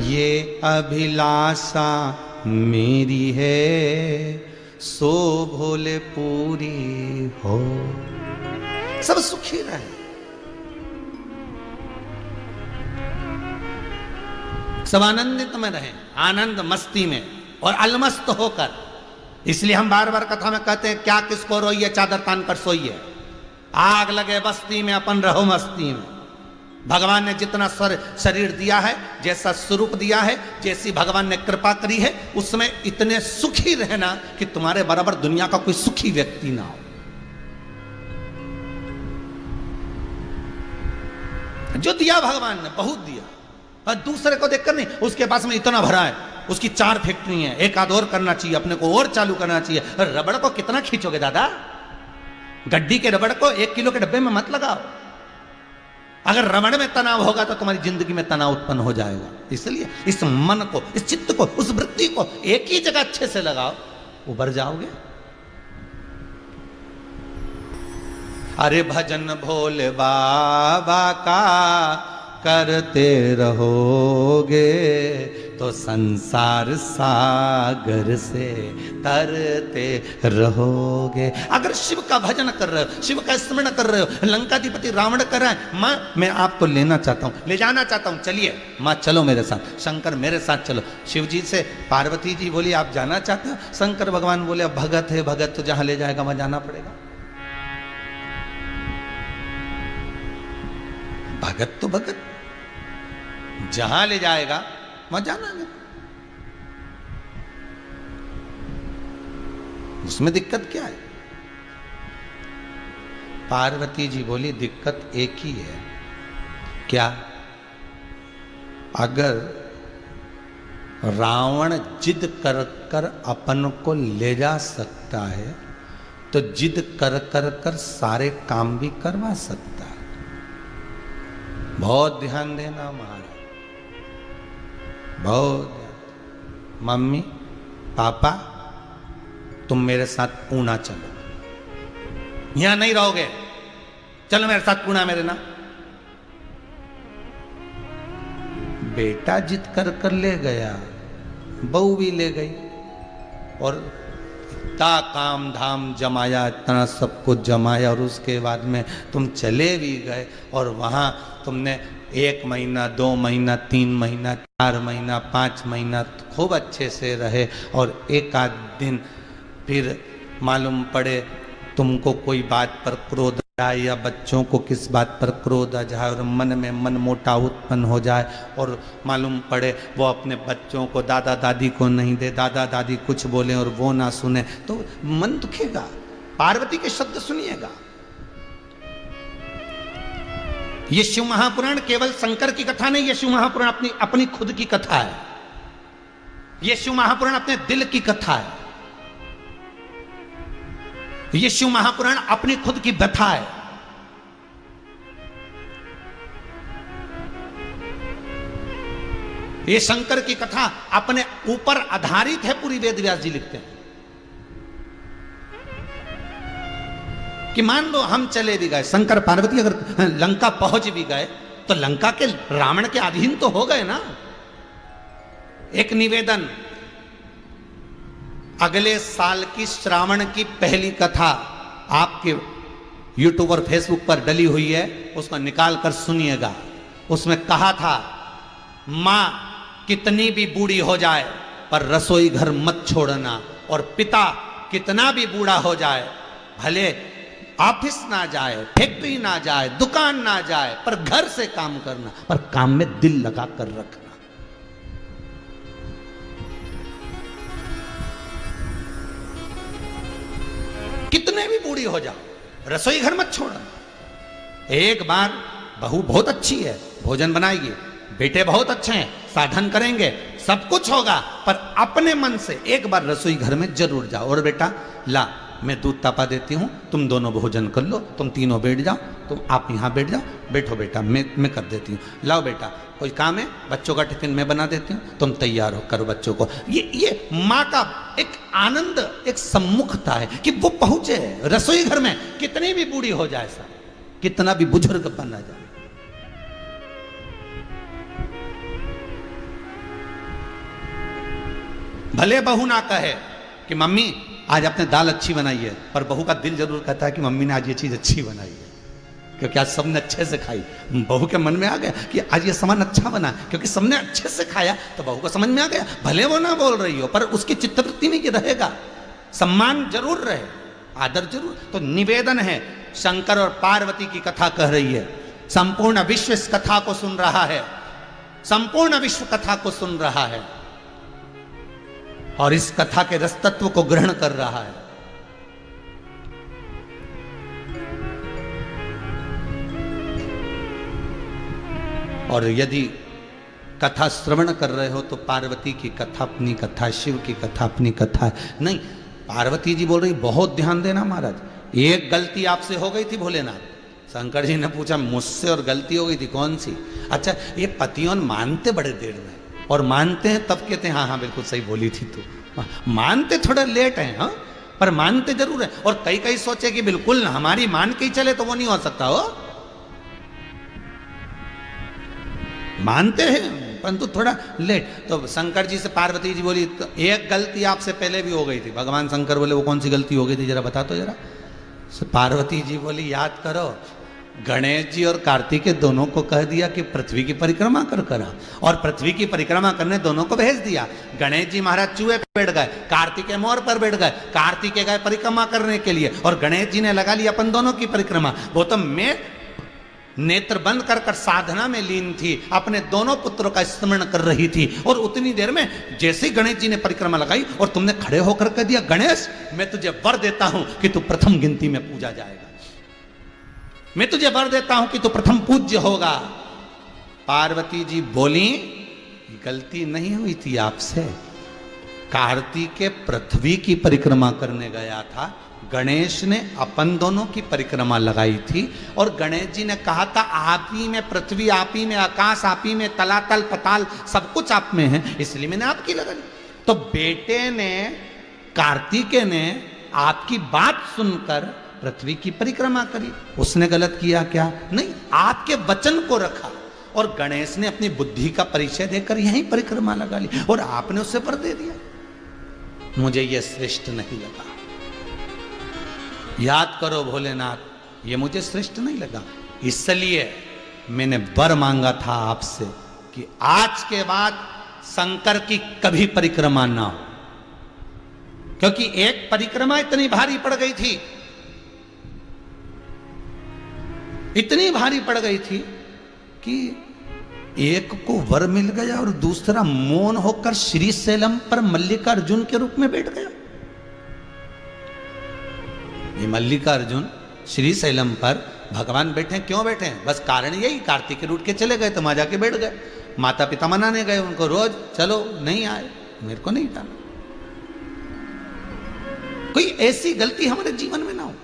ये अभिलाषा मेरी है, सो भोले पूरी हो। सब सुखी रहे, सब आनंदित में रहे, आनंद मस्ती में और अलमस्त होकर। इसलिए हम बार बार कथा में कहते हैं, क्या किसको रोइए चादर तान कर सोइए, आग लगे बस्ती में अपन रहो मस्ती में। भगवान ने जितना शरीर दिया है, जैसा स्वरूप दिया है, जैसी भगवान ने कृपा करी है, उसमें इतने सुखी रहना कि तुम्हारे बराबर दुनिया का कोई सुखी व्यक्ति ना हो। जो दिया भगवान ने बहुत दिया, और दूसरे को देखकर नहीं, उसके पास में इतना भरा है, उसकी 4 फैक्ट्री है, एक आध और करना चाहिए, अपने को और चालू करना चाहिए। रबड़ को कितना खींचोगे दादा? गड्डी के रबड़ को 1 किलो के डब्बे में मत लगाओ। अगर रबड़ में तनाव होगा तो तुम्हारी जिंदगी में तनाव उत्पन्न हो जाएगा। इसलिए इस मन को, इस चित्त को, उस वृत्ति को एक ही जगह अच्छे से लगाओ, उबर जाओगे। अरे भजन भोले बाबा का करते रहोगे तो संसार सागर से तरते रहोगे। अगर शिव का भजन कर रहे हो, शिव का स्मरण कर रहे हो, लंकाधिपति रावण कर रहा है, माँ मैं आपको लेना चाहता हूँ, ले जाना चाहता हूँ, चलिए माँ चलो मेरे साथ, शंकर मेरे साथ चलो। शिव जी से पार्वती जी बोली आप जाना चाहते हो? शंकर भगवान बोले अब भगत है, भगत तो जहां ले जाएगा वहां जाना पड़ेगा। भगत तो भगत, जहां ले जाएगा वहां जाना है। उसमें दिक्कत क्या है? पार्वती जी बोली दिक्कत एक ही है। क्या? अगर रावण जिद कर कर अपन को ले जा सकता है तो जिद कर कर कर सारे काम भी करवा सकता है। बहुत ध्यान देना महाराज, बहुत। मम्मी पापा तुम मेरे साथ पूना चलो, यहां नहीं रहोगे, चलो मेरे साथ पूना मेरे ना। बेटा जिद कर कर ले गया, बहू भी ले गई और इतना काम धाम जमाया, इतना सब कुछ जमाया और उसके बाद में तुम चले भी गए और वहां तुमने 1 महीना 2 महीना 3 महीना 4 महीना 5 महीना खूब अच्छे से रहे और एक आध दिन फिर मालूम पड़े तुमको कोई बात पर क्रोध आए या बच्चों को किस बात पर क्रोध आ जाए और मन में मन मोटा उत्पन्न हो जाए और मालूम पड़े वो अपने बच्चों को दादा दादी को नहीं दे, दादा दादी कुछ बोले और वो ना सुने तो मन दुखेगा। पार्वती के शब्द सुनिएगा। ये शिव महापुराण केवल शंकर की कथा नहीं, ये शिव महापुराण अपनी अपनी खुद की कथा है। ये शिव महापुराण अपने दिल की कथा है। ये शिव महापुराण अपनी खुद की व्यथा है। ये शंकर की कथा अपने ऊपर आधारित है, पूरी वेद व्यास जी लिखते हैं कि मान लो हम चले भी गए, शंकर पार्वती अगर लंका पहुंच भी गए तो लंका के रावण के अधीन तो हो गए ना। एक निवेदन, अगले साल की श्रावण की पहली कथा आपके यूट्यूब और फेसबुक पर डली हुई है, उसको निकाल कर सुनिएगा। उसमें कहा था मां कितनी भी बूढ़ी हो जाए पर रसोई घर मत छोड़ना, और पिता कितना भी बूढ़ा हो जाए, भले ऑफिस ना जाए, फैक्ट्री ना जाए, दुकान ना जाए, पर घर से काम करना, पर काम में दिल लगा कर रखना। कितने भी बूढ़ी हो जाओ, रसोई घर मत छोड़ना। एक बार बहू बहुत अच्छी है, भोजन बनाएगी, बेटे बहुत अच्छे हैं, साधन करेंगे, सब कुछ होगा, पर अपने मन से एक बार रसोई घर में जरूर जाओ। और बेटा ला मैं दूध तपा देती हूँ, तुम दोनों भोजन कर लो, तुम तीनों बैठ जाओ, तुम आप यहाँ बैठ जाओ, बैठो बेटा मैं कर देती हूँ। लाओ बेटा कोई काम है, बच्चों का टिफिन मैं बना देती हूँ, तुम तैयार हो करो बच्चों को। ये माँ का एक आनंद, एक सम्मुखता है कि वो पहुंचे रसोई घर में, कितनी भी बूढ़ी हो जाए, सब कितना भी बुजुर्ग बना जाए। भले बहू ना कहे कि मम्मी आज आपने दाल अच्छी बनाई है, पर बहू का दिल जरूर कहता है कि मम्मी ने आज ये चीज अच्छी बनाई है, क्योंकि आज सबने अच्छे से खाई। बहू के मन में आ गया कि आज ये सामान अच्छा बना, क्योंकि सबने अच्छे से खाया तो बहू को समझ में आ गया। भले वो ना बोल रही हो, पर उसकी चित्तवृत्ति में ये रहेगा, सम्मान जरूर रहे, आदर जरूर। तो निवेदन है, शंकर और पार्वती की कथा कह रही है, संपूर्ण विश्व इस कथा को सुन रहा है, संपूर्ण विश्व कथा को सुन रहा है और इस कथा के रस तत्व को ग्रहण कर रहा है। और यदि कथा श्रवण कर रहे हो तो पार्वती की कथा अपनी कथा, शिव की कथा अपनी कथा है। नहीं, पार्वती जी बोल रही बहुत ध्यान देना महाराज, एक गलती आपसे हो गई थी भोलेनाथ। शंकर जी ने पूछा मुझसे और गलती हो गई थी कौन सी? अच्छा ये पतियों मानते बड़े देर में, और मानते हैं तब कहते हैं हाँ हाँ बिल्कुल सही बोली थी तू, मानते थोड़ा लेट है। हाँ पर मानते जरूर है। और कई कई सोचे कि बिल्कुल हमारी मान के ही चले, तो वो नहीं हो सकता हो। मानते हैं परंतु थोड़ा लेट। तो शंकर जी से पार्वती जी बोली, तो एक गलती आपसे पहले भी हो गई थी। भगवान शंकर बोले, वो कौन सी गलती हो गई थी, जरा बता तो जरा। पार्वती जी बोली, याद करो, गणेश जी और कार्तिकेय दोनों को कह दिया कि पृथ्वी की परिक्रमा कर करा, और पृथ्वी की परिक्रमा करने दोनों को भेज दिया। गणेश जी महाराज चूहे पे बैठ गए, कार्तिकेय मोर पर बैठ गए। कार्तिकेय गए परिक्रमा करने के लिए, और गणेश जी ने लगा लिया अपन दोनों की परिक्रमा। वो तो मैं नेत्र बंद कर कर साधना में लीन थी, अपने दोनों पुत्रों का स्मरण कर रही थी। और उतनी देर में जैसे ही गणेश जी ने परिक्रमा लगाई और तुमने खड़े होकर कह दिया, गणेश मैं तुझे वर देता हूं कि तू प्रथम गिनती में पूजा जाएगा, मैं तुझे वर देता हूं कि तू प्रथम पूज्य होगा। पार्वती जी बोली, गलती नहीं हुई थी आपसे, कार्तिकेय पृथ्वी की परिक्रमा करने गया था, गणेश ने अपन दोनों की परिक्रमा लगाई थी। और गणेश जी ने कहा था, आप ही में पृथ्वी, आप ही में आकाश, आप ही में तलातल पताल, सब कुछ आप में है, इसलिए मैंने आपकी लगा ली। तो बेटे ने, कार्तिकेय ने आपकी बात सुनकर पृथ्वी की परिक्रमा करी। उसने गलत किया क्या? नहीं, आपके वचन को रखा। और गणेश ने अपनी बुद्धि का परिचय देकर यहीं परिक्रमा लगा ली, और आपने उसे वर दे दिया। मुझे यह श्रेष्ठ नहीं लगा। याद करो भोलेनाथ, ये मुझे श्रेष्ठ नहीं लगा, इसलिए मैंने वर मांगा था आपसे कि आज के बाद शंकर की कभी परिक्रमा ना हो। क्योंकि एक परिक्रमा इतनी भारी पड़ गई थी, इतनी भारी पड़ गई थी कि एक को वर मिल गया और दूसरा मौन होकर श्रीशैलम पर मल्लिकार्जुन के रूप में बैठ गया। ये मल्लिकार्जुन श्रीशैलम पर भगवान बैठे, क्यों बैठे हैं? बस कारण यही, कार्तिकेय रूट के चले गए तो वहां जाके बैठ गए। माता पिता मनाने गए उनको, रोज चलो, नहीं आए, मेरे को नहीं जाना। कोई ऐसी गलती हमारे जीवन में ना हो।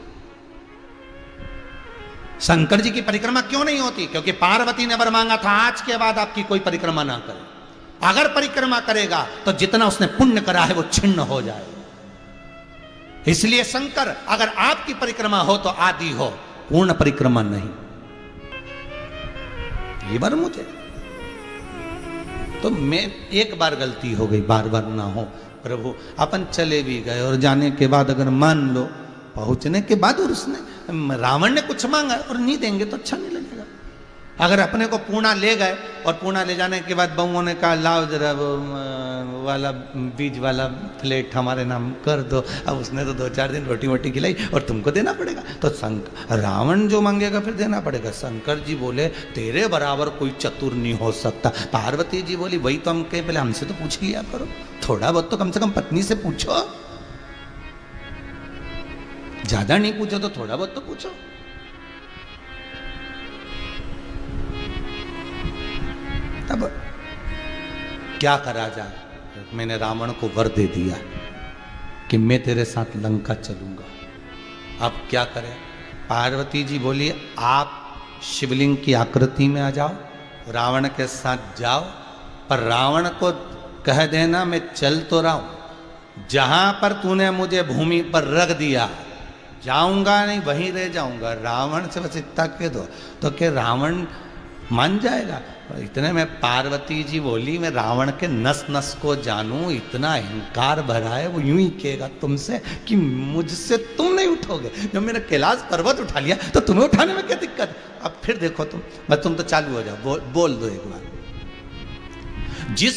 शंकर जी की परिक्रमा क्यों नहीं होती? क्योंकि पार्वती ने वर मांगा था, आज के बाद आपकी कोई परिक्रमा ना करे। अगर परिक्रमा करेगा तो जितना उसने पुण्य करा है वो छिन्न हो जाए। इसलिए शंकर, अगर आपकी परिक्रमा हो तो आदि हो, पूर्ण परिक्रमा नहीं। ये बार मुझे तो मैं एक बार गलती हो गई, बार बार ना हो प्रभु। अपन चले भी गए और जाने के बाद अगर मान लो, पहुंचने के बाद और उसने, रावण ने कुछ मांगा और नहीं देंगे तो अच्छा नहीं लगेगा। अगर अपने को पूना ले गए और पूना ले जाने के बाद बहुओं ने कहा, लाओ जरा वो वाला बीज वाला प्लेट हमारे नाम कर दो। अब उसने तो 2-4 दिन रोटी वोटी खिलाई और तुमको देना पड़ेगा। तो रावण जो मांगेगा फिर देना पड़ेगा। शंकर जी बोले, तेरे बराबर कोई चतुर नहीं हो सकता। पार्वती जी बोली, वही तो हम कहे, पहले हमसे तो पूछ लिया करो, थोड़ा बहुत तो कम से कम पत्नी से पूछो, ज्यादा नहीं पूछो तो थोड़ा बहुत तो पूछो। तब क्या करा जाए? मैंने रावण को वर दे दिया कि मैं तेरे साथ लंका चलूंगा। अब क्या करें? पार्वती जी बोली, आप शिवलिंग की आकृति में आ जाओ, रावण के साथ जाओ, पर रावण को कह देना मैं चल तो रहा हूं, जहां पर तूने मुझे भूमि पर रख दिया जाऊंगा नहीं, वहीं रह जाऊंगा। रावण से बस इतना कह दो तो क्या रावण मान जाएगा? इतने में पार्वती जी बोली, मैं रावण के नस नस को जानूं, इतना अहंकार भरा है, वो यूं ही कहेगा तुमसे कि मुझसे तुम नहीं उठोगे। जब मैंने कैलाश पर्वत उठा लिया तो तुम्हें उठाने में क्या दिक्कत? अब फिर देखो तुम तो चालू हो जाओ, बोल दो एक बार। जिस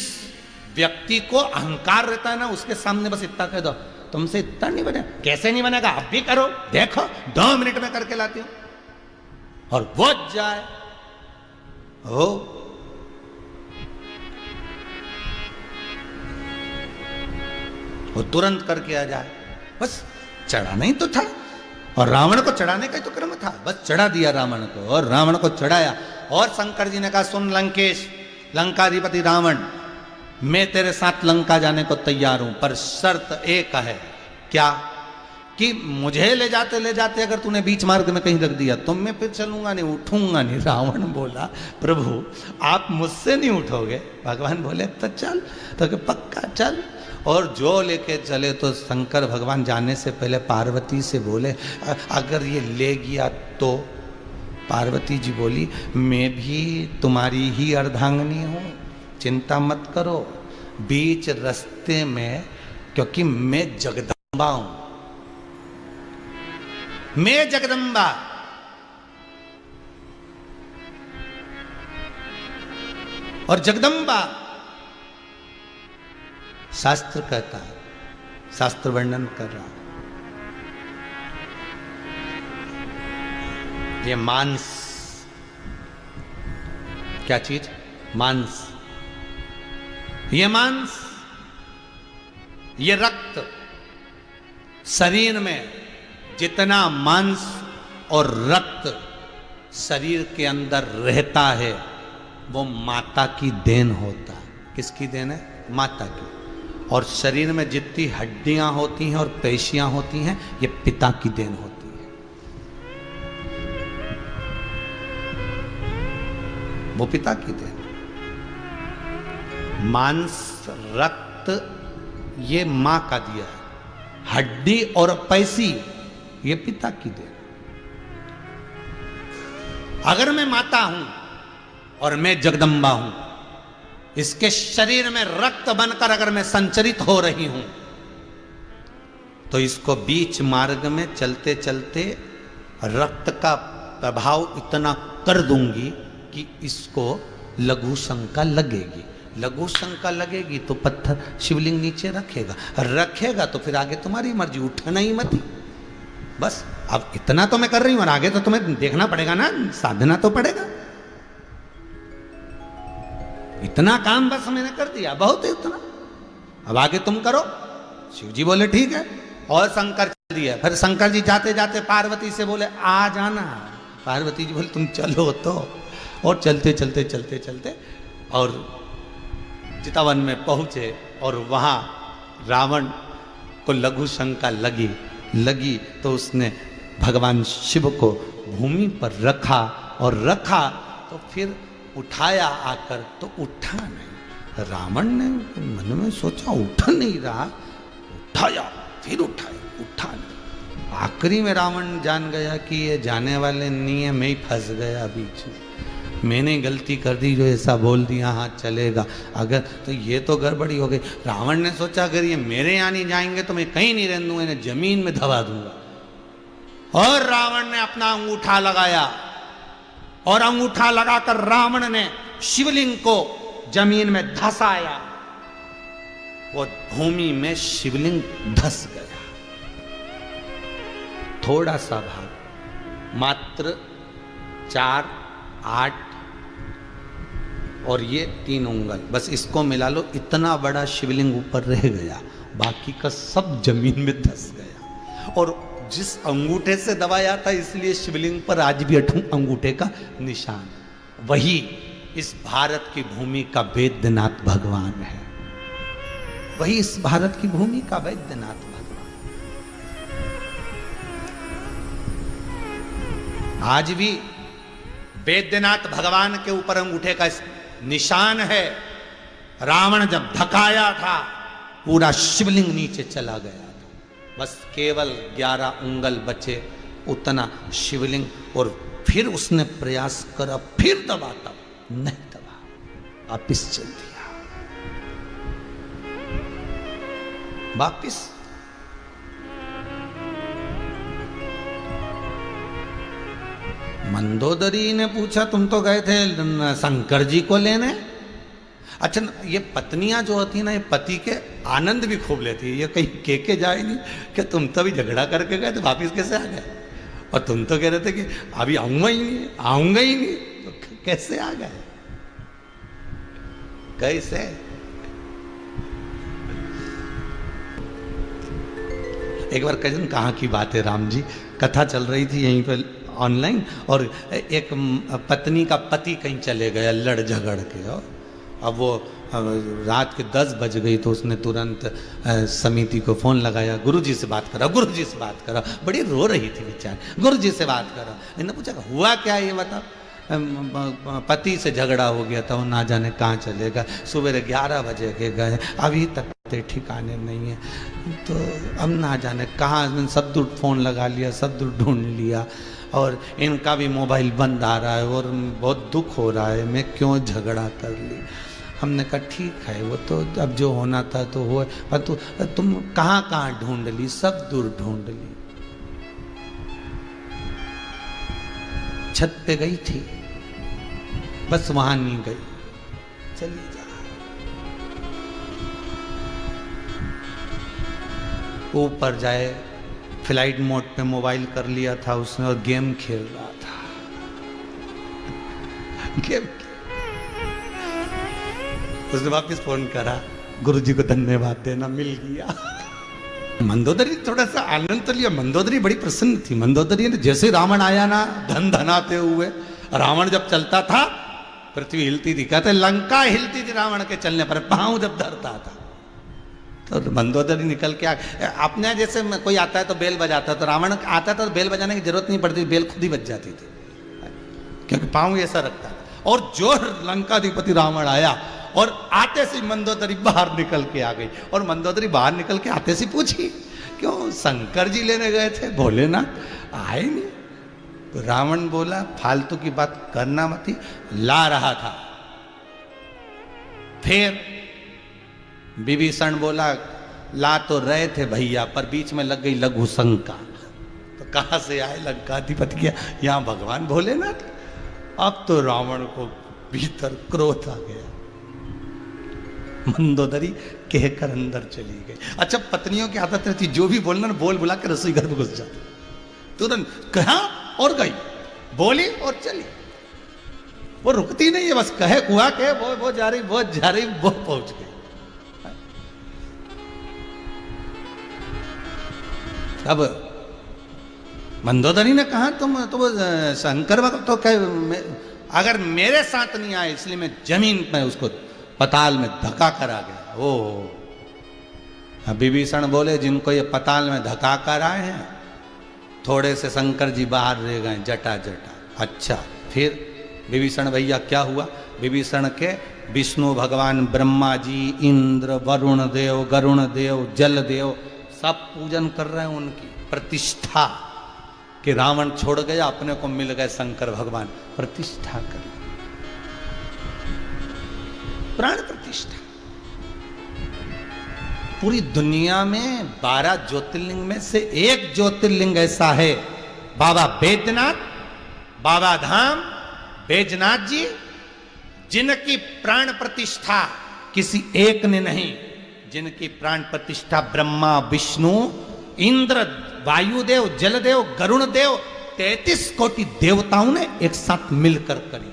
व्यक्ति को अहंकार रहता है ना, उसके सामने बस इतना कह दो, तुमसे इतना नहीं बनेगा। कैसे नहीं बनेगा? अब भी करो, देखो 2 मिनट में करके लाती हूं। और वो जाए हो, वो तुरंत करके आ जाए। बस चढ़ाना ही तो था, और रावण को चढ़ाने का ही तो क्रम था। बस चढ़ा दिया रावण को, और रावण को चढ़ाया। और शंकर जी ने कहा, सुन लंकेश, लंकाधिपति रावण, मैं तेरे साथ लंका जाने को तैयार हूं, पर शर्त एक है। क्या? कि मुझे ले जाते अगर तूने बीच मार्ग में कहीं रख दिया तो मैं फिर चलूंगा नहीं, उठूंगा नहीं। रावण बोला, प्रभु आप मुझसे नहीं उठोगे? भगवान बोले, तो चल। तो कि पक्का चल। और जो लेके चले तो शंकर भगवान जाने से पहले पार्वती से बोले अगर ये ले गया तो। पार्वती जी बोली मैं भी तुम्हारी ही अर्धांगिनी हूँ, चिंता मत करो। बीच रास्ते में, क्योंकि मैं जगदम्बा हूं, मैं जगदम्बा। और जगदम्बा शास्त्र कहता है, शास्त्र वर्णन कर रहा है, ये मांस, क्या चीज? मांस। ये मांस, ये रक्त, शरीर में जितना मांस और रक्त शरीर के अंदर रहता है वो माता की देन होता है। किसकी देन है? माता की। और शरीर में जितनी हड्डियां होती हैं और पेशियां होती हैं ये पिता की देन होती है। वो पिता की देन। मांस, रक्त ये मां का दिया है, हड्डी और पैसी ये पिता की देन। अगर मैं माता हूं और मैं जगदम्बा हूं, इसके शरीर में रक्त बनकर अगर मैं संचरित हो रही हूं तो इसको बीच मार्ग में चलते चलते रक्त का प्रभाव इतना कर दूंगी कि इसको लघु शंका लगेगी। लघु शंका लगेगी तो पत्थर शिवलिंग नीचे रखेगा तो फिर आगे तुम्हारी मर्जी, उठना ही मत। बस अब इतना तो मैं कर रही हूं और आगे तो तुम्हें देखना पड़ेगा ना, साधना तो पड़ेगा। इतना काम बस मैंने कर दिया, बहुत है इतना, अब आगे तुम करो। शिव जी बोले ठीक है, और शंकर चल दिया। फिर शंकर जी जाते जाते पार्वती से बोले आ जाना। पार्वती जी बोले तुम चलो तो। और चलते चलते चलते चलते और चितवन में पहुंचे और वहां रावण को लघु शंका लगी तो उसने भगवान शिव को भूमि पर रखा और रखा तो फिर उठाया आकर तो उठा नहीं। रावण ने मन में सोचा उठ नहीं रहा, उठाया फिर उठा नहीं। आखिरी में रावण जान गया कि ये जाने वाले नहीं है, मैं ही फंस गया बीच में, मैंने गलती कर दी जो ऐसा बोल दिया। हाँ चलेगा, अगर तो ये तो गड़बड़ी हो गई। रावण ने सोचा अगर ये मेरे यहाँ नहीं जाएंगे तो मैं कहीं नहीं रहने दूंगा, इन्हें जमीन में दबा दूंगा। और रावण ने अपना अंगूठा लगाया और अंगूठा लगाकर रावण ने शिवलिंग को जमीन में धसाया। वो भूमि में शिवलिंग धस गया। थोड़ा सा भाग, मात्र 4, 8 और ये 3 उंगल, बस इसको मिला लो, इतना बड़ा शिवलिंग ऊपर रह गया, बाकी का सब जमीन में धस गया। और जिस अंगूठे से दबाया था इसलिए शिवलिंग पर आज भी अंगूठे का निशान। वही इस भारत की भूमि का वैद्यनाथ भगवान है। वही इस भारत की भूमि का वैद्यनाथ भगवान। आज भी वैद्यनाथ भगवान के ऊपर अंगूठे का निशान है। रावण जब धकाया था पूरा शिवलिंग नीचे चला गया था, बस केवल 11 उंगल बचे उतना शिवलिंग। और फिर उसने प्रयास करा, फिर दबा, तब नहीं दबा, वापिस चल दिया, वापिस। मंदोदरी ने पूछा तुम तो गए थे शंकर जी को लेने। अच्छा, ये पत्नियां जो होती है ना, ये पति के आनंद भी खूब लेती है। ये कहीं के जाएगी कि तुम तो भी झगड़ा करके गए थे, वापिस कैसे आ गए? और तुम तो कह रहे थे कि अभी आऊंगा ही नहीं, तो कैसे आ गए? कैसे? एक बार कजन कहाँ की बात है, राम जी कथा चल रही थी यहीं पर ऑनलाइन, और एक पत्नी का पति कहीं चले गया लड़ झगड़ के, और अब वो रात के 10 बज गई तो उसने तुरंत समिति को फ़ोन लगाया, गुरुजी से बात करा, गुरुजी से बात करा। बड़ी रो रही थी बेचारी, गुरुजी से बात करा। इन्होंने पूछा हुआ क्या ये बता। पति से झगड़ा हो गया था, वो ना जाने कहाँ चले गए, सुबह 11 बजे के गए, अभी तक पते ठिकाने नहीं है। तो अब ना जाने कहाँ, सब दूर फ़ोन लगा लिया, सब दूर ढूंढ लिया, और इनका भी मोबाइल बंद आ रहा है और बहुत दुख हो रहा है, मैं क्यों झगड़ा कर ली। हमने कहा ठीक है, वो तो अब जो होना था तो हो, पर तुम कहाँ कहाँ ढूंढ ली, सब दूर ढूंढ ली। छत पे गई थी, बस वहां नहीं गई, चली जा। ऊपर जाए, फ्लाइट मोड पे मोबाइल कर लिया था उसने और गेम खेल रहा था। गेम उसने वापस फोन करा, गुरुजी को धन्यवाद देना, मिल गया। मंदोदरी थोड़ा सा आनंद तो लिया। मंदोदरी बड़ी प्रसन्न थी। मंदोदरी ने जैसे रावण आया ना, धन धनाते हुए, रावण जब चलता था पृथ्वी हिलती थी, कहते लंका हिलती थी रावण के चलने पर, पांव जब धरता था। तो मंदोदरी निकल के अपने जैसे कोई आता है तो बेल बजाता, तो रावण आता था तो बेल बजाने की जरूरत नहीं पड़ती, बेल खुद ही बज जाती थी, क्योंकि पांव ऐसा रखता था। और जो लंकाधिपति रावण आया और आते से मंदोदरी बाहर निकल के आ गई, और मंदोदरी बाहर निकल के आते से पूछी, क्यों शंकर जी लेने गए थे, भोलेनाथ आए नहीं। तो रावण बोला फालतू की बात करना मत, ला रहा था। फिर विभीषण बोला ला तो रहे थे भैया, पर बीच में लग गई लघु शंका। तो कहां से आए लंकाधिपति, किया यहां भगवान भोलेनाथ। अब तो रावण को भीतर क्रोध आ गया। मंदोदरी कहकर अंदर चली गई। अच्छा, पत्नियों की आदत रहती, जो भी बोलना बोल बुला के रसोई घर में घुस जाती, तुरंत कहा और गई, बोली और चली। वो रुकती नहीं है, बस कहे कुआ कहे वो जा रही, वो जा रही, वो पहुंच गई। अब मंदोदरी ने कहा तुम तो शंकर भगवान तो अगर मेरे साथ नहीं आए, इसलिए मैं जमीन में उसको पताल में धक्का कर आ गया। ओ विभीषण बोले जिनको ये पताल में धक्का कर आए हैं, थोड़े से शंकर जी बाहर रह गए, जटा जटा। अच्छा, फिर विभीषण भैया क्या हुआ? विभीषण के विष्णु भगवान, ब्रह्मा जी, इंद्र, वरुण देव, गरुण देव, जल देव सब पूजन कर रहे हैं उनकी प्रतिष्ठा, कि रावण छोड़ गया, अपने को मिल गए शंकर भगवान, प्रतिष्ठा कर, प्राण प्रतिष्ठा। पूरी दुनिया में 12 ज्योतिर्लिंग में से एक ज्योतिर्लिंग ऐसा है, बाबा बैद्यनाथ, बाबा धाम बैजनाथ जी, जिनकी प्राण प्रतिष्ठा किसी एक ने नहीं, जिनकी प्राण प्रतिष्ठा ब्रह्मा, विष्णु, इंद्र, वायुदेव, जलदेव, गरुण देव, 33 कोटि देवताओं ने एक साथ मिलकर करी।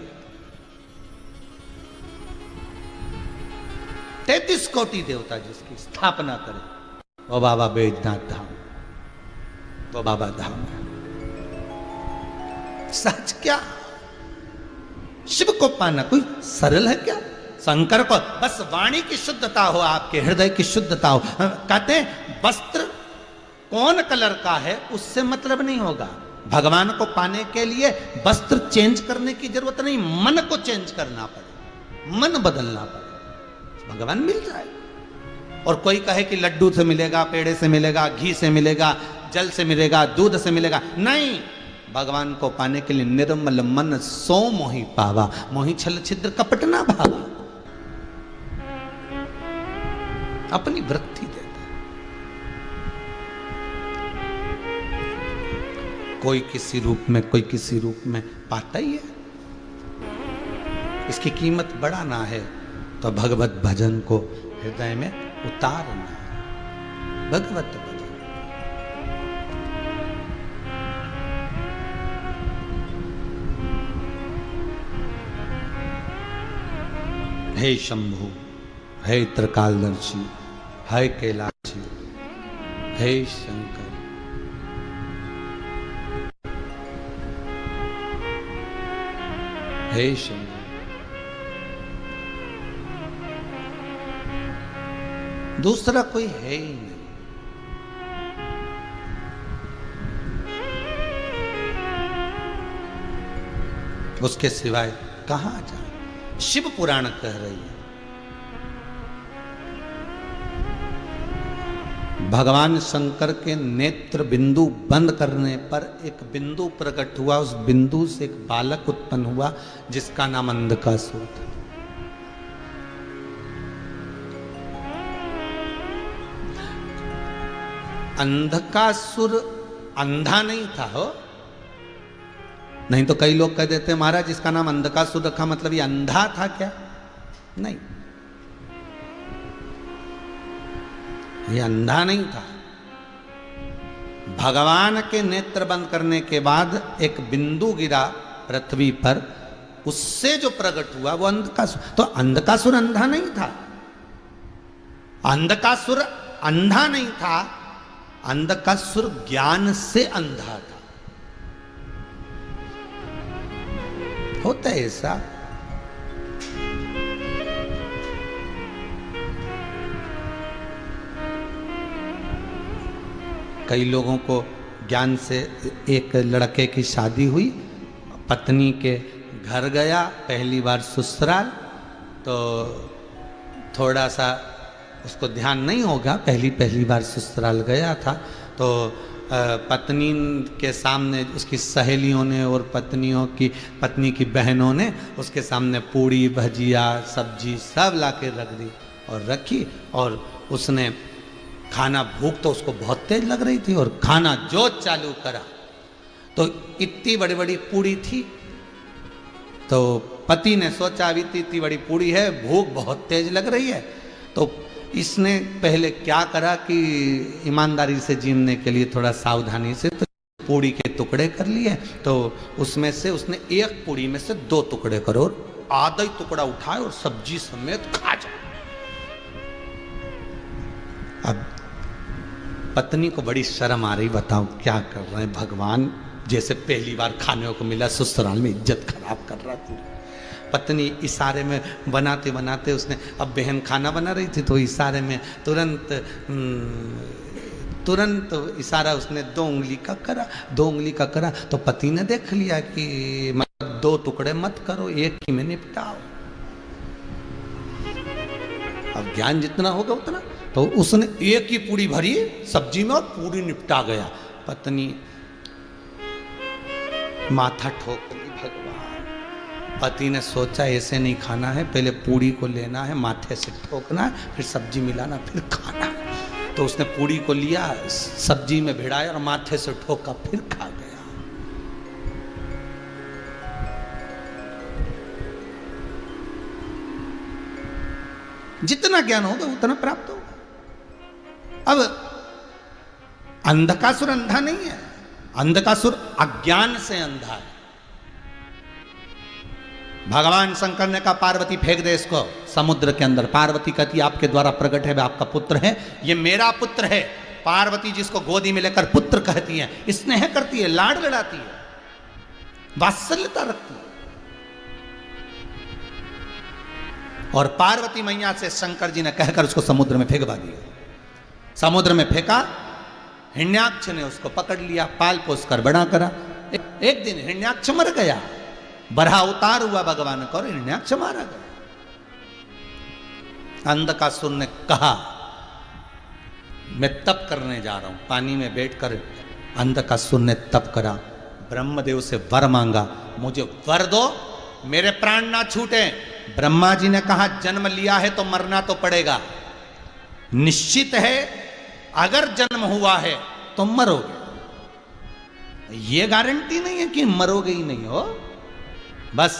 33 कोटि देवता जिसकी स्थापना करे, वो बाबा बैजनाथ धाम, वो बाबा धाम है। सच क्या? शिव को पाना कोई सरल है क्या? शंकर को बस वाणी की शुद्धता हो, आपके हृदय की शुद्धता हो। कहते हैं वस्त्र कौन कलर का है उससे मतलब नहीं होगा। भगवान को पाने के लिए वस्त्र चेंज करने की जरूरत नहीं, मन को चेंज करना पड़े, मन बदलना पड़े, भगवान मिल जाए। और कोई कहे कि लड्डू से मिलेगा, पेड़े से मिलेगा, घी से मिलेगा, जल से मिलेगा, दूध से मिलेगा, नहीं। भगवान को पाने के लिए निर्मल मन सो मोहि पावा, मोहि छल छिद्र कपट ना भावा। अपनी वृत्ति देता। कोई किसी रूप में, कोई किसी रूप में पाता ही है। इसकी कीमत बढ़ाना है तो भगवत भजन को हृदय में उतारना है। भगवत भजन। हे शंभु, हे त्रिकालदर्शी, हे कैलाशी, हे शंकर, हे शंकर। दूसरा कोई है ही नहीं। उसके सिवाय कहां जाए? शिव पुराण कह रही है भगवान शंकर के नेत्र बिंदु बंद करने पर एक बिंदु प्रकट हुआ, उस बिंदु से एक बालक उत्पन्न हुआ जिसका नाम अंधकासुर था। अंधकासुर अंधा नहीं था हो, नहीं तो कई लोग कह देते महाराज इसका नाम अंधकासुर रखा मतलब ये अंधा था क्या? नहीं, ये अंधा नहीं था। भगवान के नेत्र बंद करने के बाद एक बिंदु गिरा पृथ्वी पर, उससे जो प्रकट हुआ वो अंधकासुर। तो अंधकासुर अंधा नहीं था, अंधकासुर अंधा नहीं था, अंधकासुर ज्ञान से अंधा था। होता है ऐसा। कई लोगों को ज्ञान से, एक लड़के की शादी हुई, पत्नी के घर गया पहली बार ससुराल, तो थोड़ा सा उसको ध्यान नहीं होगा, पहली बार ससुराल गया था, तो पत्नी के सामने उसकी सहेलियों ने और पत्नी की बहनों ने उसके सामने पूड़ी भजिया सब्जी सब ला के रख दी और रखी, और उसने खाना, भूख तो उसको बहुत तेज लग रही थी, और खाना जो चालू करा तो इतनी बड़ी बड़ी पूड़ी थी, तो पति ने सोचा अभी इतनी बड़ी पूड़ी है, भूख बहुत तेज लग रही है, तो इसने पहले क्या करा कि ईमानदारी से जीने के लिए थोड़ा सावधानी से तो पूड़ी के टुकड़े कर लिए, तो उसमें से उसने एक पूड़ी में से 2 टुकड़े करो और आधा ही टुकड़ा उठाए और सब्जी समेत खा जाए। अब पत्नी को बड़ी शर्म आ रही, बताओ क्या कर रहे हैं भगवान, जैसे पहली बार खाने को मिला ससुराल में इज्जत खराब कर रहा तू। पत्नी इशारे में बनाते बनाते उसने, अब बहन खाना बना रही थी तो इशारे में तुरंत इशारा उसने 2 उंगली का करा, तो पति ने देख लिया कि मतलब 2 टुकड़े मत करो, एक ही में निपटाओ। अब ज्ञान जितना होगा उतना, तो उसने एक ही पूड़ी भरी सब्जी में और पूरी निपटा गया। पत्नी माथा ठोक ली, भगवान। पति ने सोचा ऐसे नहीं खाना है, पहले पूड़ी को लेना है, माथे से ठोकना है, फिर सब्जी मिलाना, फिर खाना। तो उसने पूड़ी को लिया, सब्जी में भिड़ाया और माथे से ठोका, फिर खा गया। जितना ज्ञान होगा उतना प्राप्त होगा। अब अंधकासुर अंधा नहीं है, अंधकासुर अज्ञान से अंधा है। भगवान शंकर ने कहा पार्वती फेंक दे इसको समुद्र के अंदर। पार्वती कहती आपके द्वारा प्रकट है, आपका पुत्र है, ये मेरा पुत्र है। पार्वती जिसको गोदी में लेकर पुत्र कहती है, स्नेह करती है, लाड लड़ाती है, वात्सल्यता रखती है। और पार्वती मैया से शंकर जी ने कहकर उसको समुद्र में फेंकवा दिया। समुद्र में फेंका, हिरण्याक्ष ने उसको पकड़ लिया, पाल पोस कर बड़ा करा। एक दिन हिरण्याक्ष मर गया, बरहा अवतार हुआ भगवान का और हिरण्याक्ष मारा गया। अंधकासुर ने कहा मैं तप करने जा रहा हूं, पानी में बैठकर अंधकासुर ने तप करा, ब्रह्मदेव से वर मांगा, मुझे वर दो मेरे प्राण ना छूटे। ब्रह्मा जी ने कहा जन्म लिया है तो मरना तो पड़ेगा, निश्चित है अगर जन्म हुआ है तो मरोगे, ये गारंटी नहीं है कि मरोगे ही नहीं हो। बस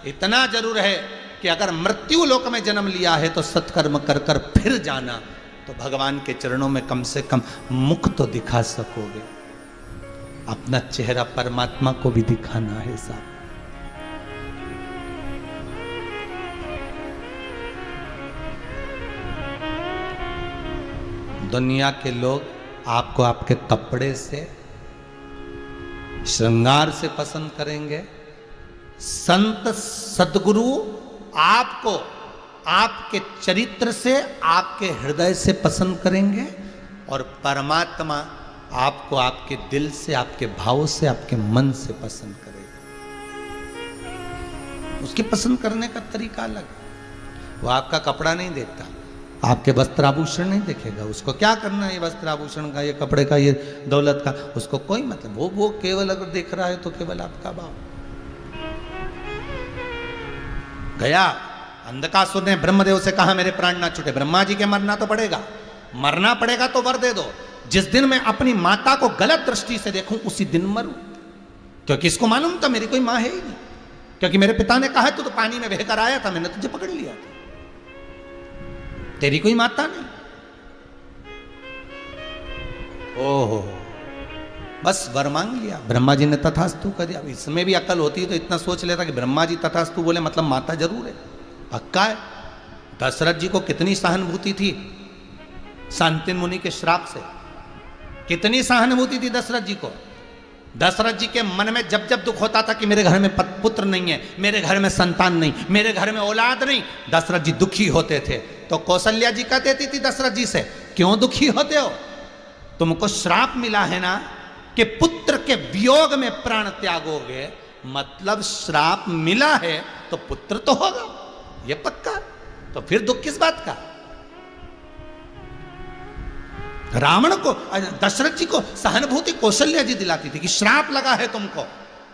इतना जरूर है कि अगर मृत्यु लोक में जन्म लिया है तो सत्कर्म कर कर फिर जाना, तो भगवान के चरणों में कम से कम मुख तो दिखा सकोगे, अपना चेहरा परमात्मा को भी दिखाना है साहब। दुनिया के लोग आपको आपके कपड़े से, श्रृंगार से पसंद करेंगे, संत सद्गुरु आपको आपके चरित्र से, आपके हृदय से पसंद करेंगे, और परमात्मा आपको आपके दिल से, आपके भाव से, आपके मन से पसंद करेगा। उसकी पसंद करने का तरीका अलग है। वो आपका कपड़ा नहीं देखता, आपके वस्त्राभूषण नहीं देखेगा। उसको क्या करना है ये वस्त्राभूषण का, ये कपड़े का, ये दौलत का, उसको कोई मतलब। वो केवल अगर देख रहा है तो केवल आपका भाव। गया अंधकासुर ने ब्रह्मदेव से कहा मेरे प्राण ना छूटे। ब्रह्मा जी के मरना तो पड़ेगा, मरना पड़ेगा तो वर दे दो। जिस दिन मैं अपनी माता को गलत दृष्टि से देखूं उसी दिन मरूं, क्योंकि इसको मालूम था मेरी कोई मां है ही नहीं। क्योंकि मेरे पिता ने कहा तू तो पानी में बहकर आया था, मैंने तुझे पकड़ लिया था, तेरी कोई माता नहीं। ओहो, बस वर मांग लिया। ब्रह्मा जी ने तथास्तु कर दिया। इसमें भी अकल होती तो इतना सोच लेता कि ब्रह्मा जी तथास्तु बोले मतलब माता जरूर है, पक्का है। दशरथ जी को कितनी सहानुभूति थी शांतिन मुनि के श्राप से, कितनी सहानुभूति थी दशरथ जी को। दशरथ जी के मन में जब जब दुख होता था कि मेरे घर में पुत्र नहीं है, मेरे घर में संतान नहीं, मेरे घर में औलाद नहीं, दशरथ जी दुखी होते थे। तो कौशल्या जी कहती थी दशरथ जी से, क्यों दुखी होते हो, तुमको श्राप मिला है ना कि पुत्र के वियोग में प्राण त्यागोगे, मतलब श्राप मिला है तो पुत्र तो होगा, ये पक्का। तो फिर दुख किस बात का। रावण को, दशरथ जी को सहानुभूति कौशल्या जी दिलाती थी कि श्राप लगा है तुमको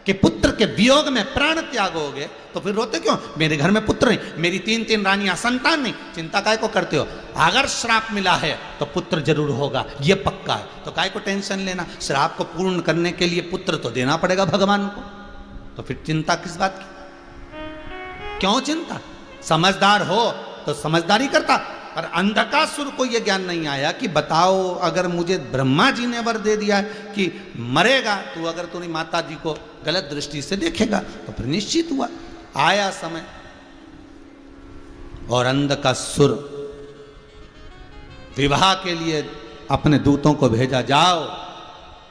कि पुत्र के वियोग में प्राण त्यागोगे, तो फिर रोते क्यों, मेरे घर में पुत्र नहीं, मेरी 3 रानियां, संतान नहीं, चिंता काय को करते हो। अगर श्राप मिला है तो पुत्र जरूर होगा, ये पक्का है, तो काय को टेंशन लेना। श्राप को पूर्ण करने के लिए पुत्र तो देना पड़ेगा भगवान को, तो फिर चिंता किस बात की, क्यों चिंता। समझदार हो तो समझदारी करता। पर अंधकासुर को यह ज्ञान नहीं आया कि बताओ अगर मुझे ब्रह्मा जी ने वर दे दिया है कि मरेगा तो, अगर तुम्हारी माता जी को गलत दृष्टि से देखेगा तो फिर निश्चित हुआ। आया समय और अंधकासुर विवाह के लिए अपने दूतों को भेजा, जाओ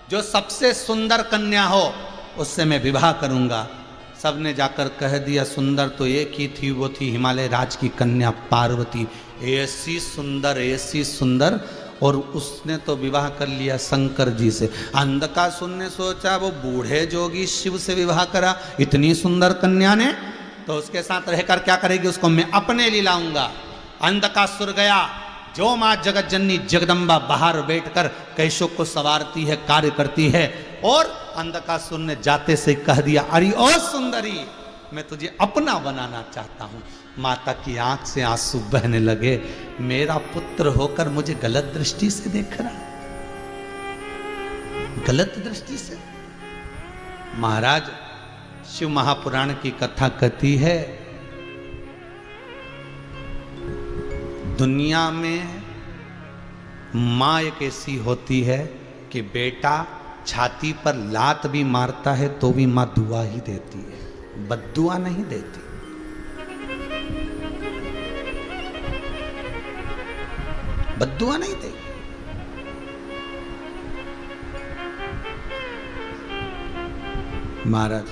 जो सबसे सुंदर कन्या हो उससे मैं विवाह करूंगा। सबने जाकर कह दिया सुंदर तो एक ही थी, वो थी हिमालय राज की कन्या पार्वती। ऐसी सुंदर, और उसने तो विवाह कर लिया शंकर जी से। अंधकासुर ने सोचा वो बूढ़े जोगी शिव से विवाह करा, इतनी सुंदर कन्या ने, तो उसके साथ रहकर क्या करेगी, उसको मैं अपने लिए लाऊंगा। अंधकासुर गया, जो मां जगत जननी जगदम्बा बाहर बैठकर कैशों को संवारती है, कार्य करती है, और अंधकासुर ने जाते से कह दिया अरे ओ सुंदरी, मैं तुझे अपना बनाना चाहता हूं। माता की आंख से आंसू बहने लगे, मेरा पुत्र होकर मुझे गलत दृष्टि से देख रहा, गलत दृष्टि से। महाराज शिव महापुराण की कथा कहती है, दुनिया में मां एक ऐसी होती है कि बेटा छाती पर लात भी मारता है तो भी मां दुआ ही देती है, बद्दुआ नहीं देती। बद्दुआ नहीं देगी। महाराज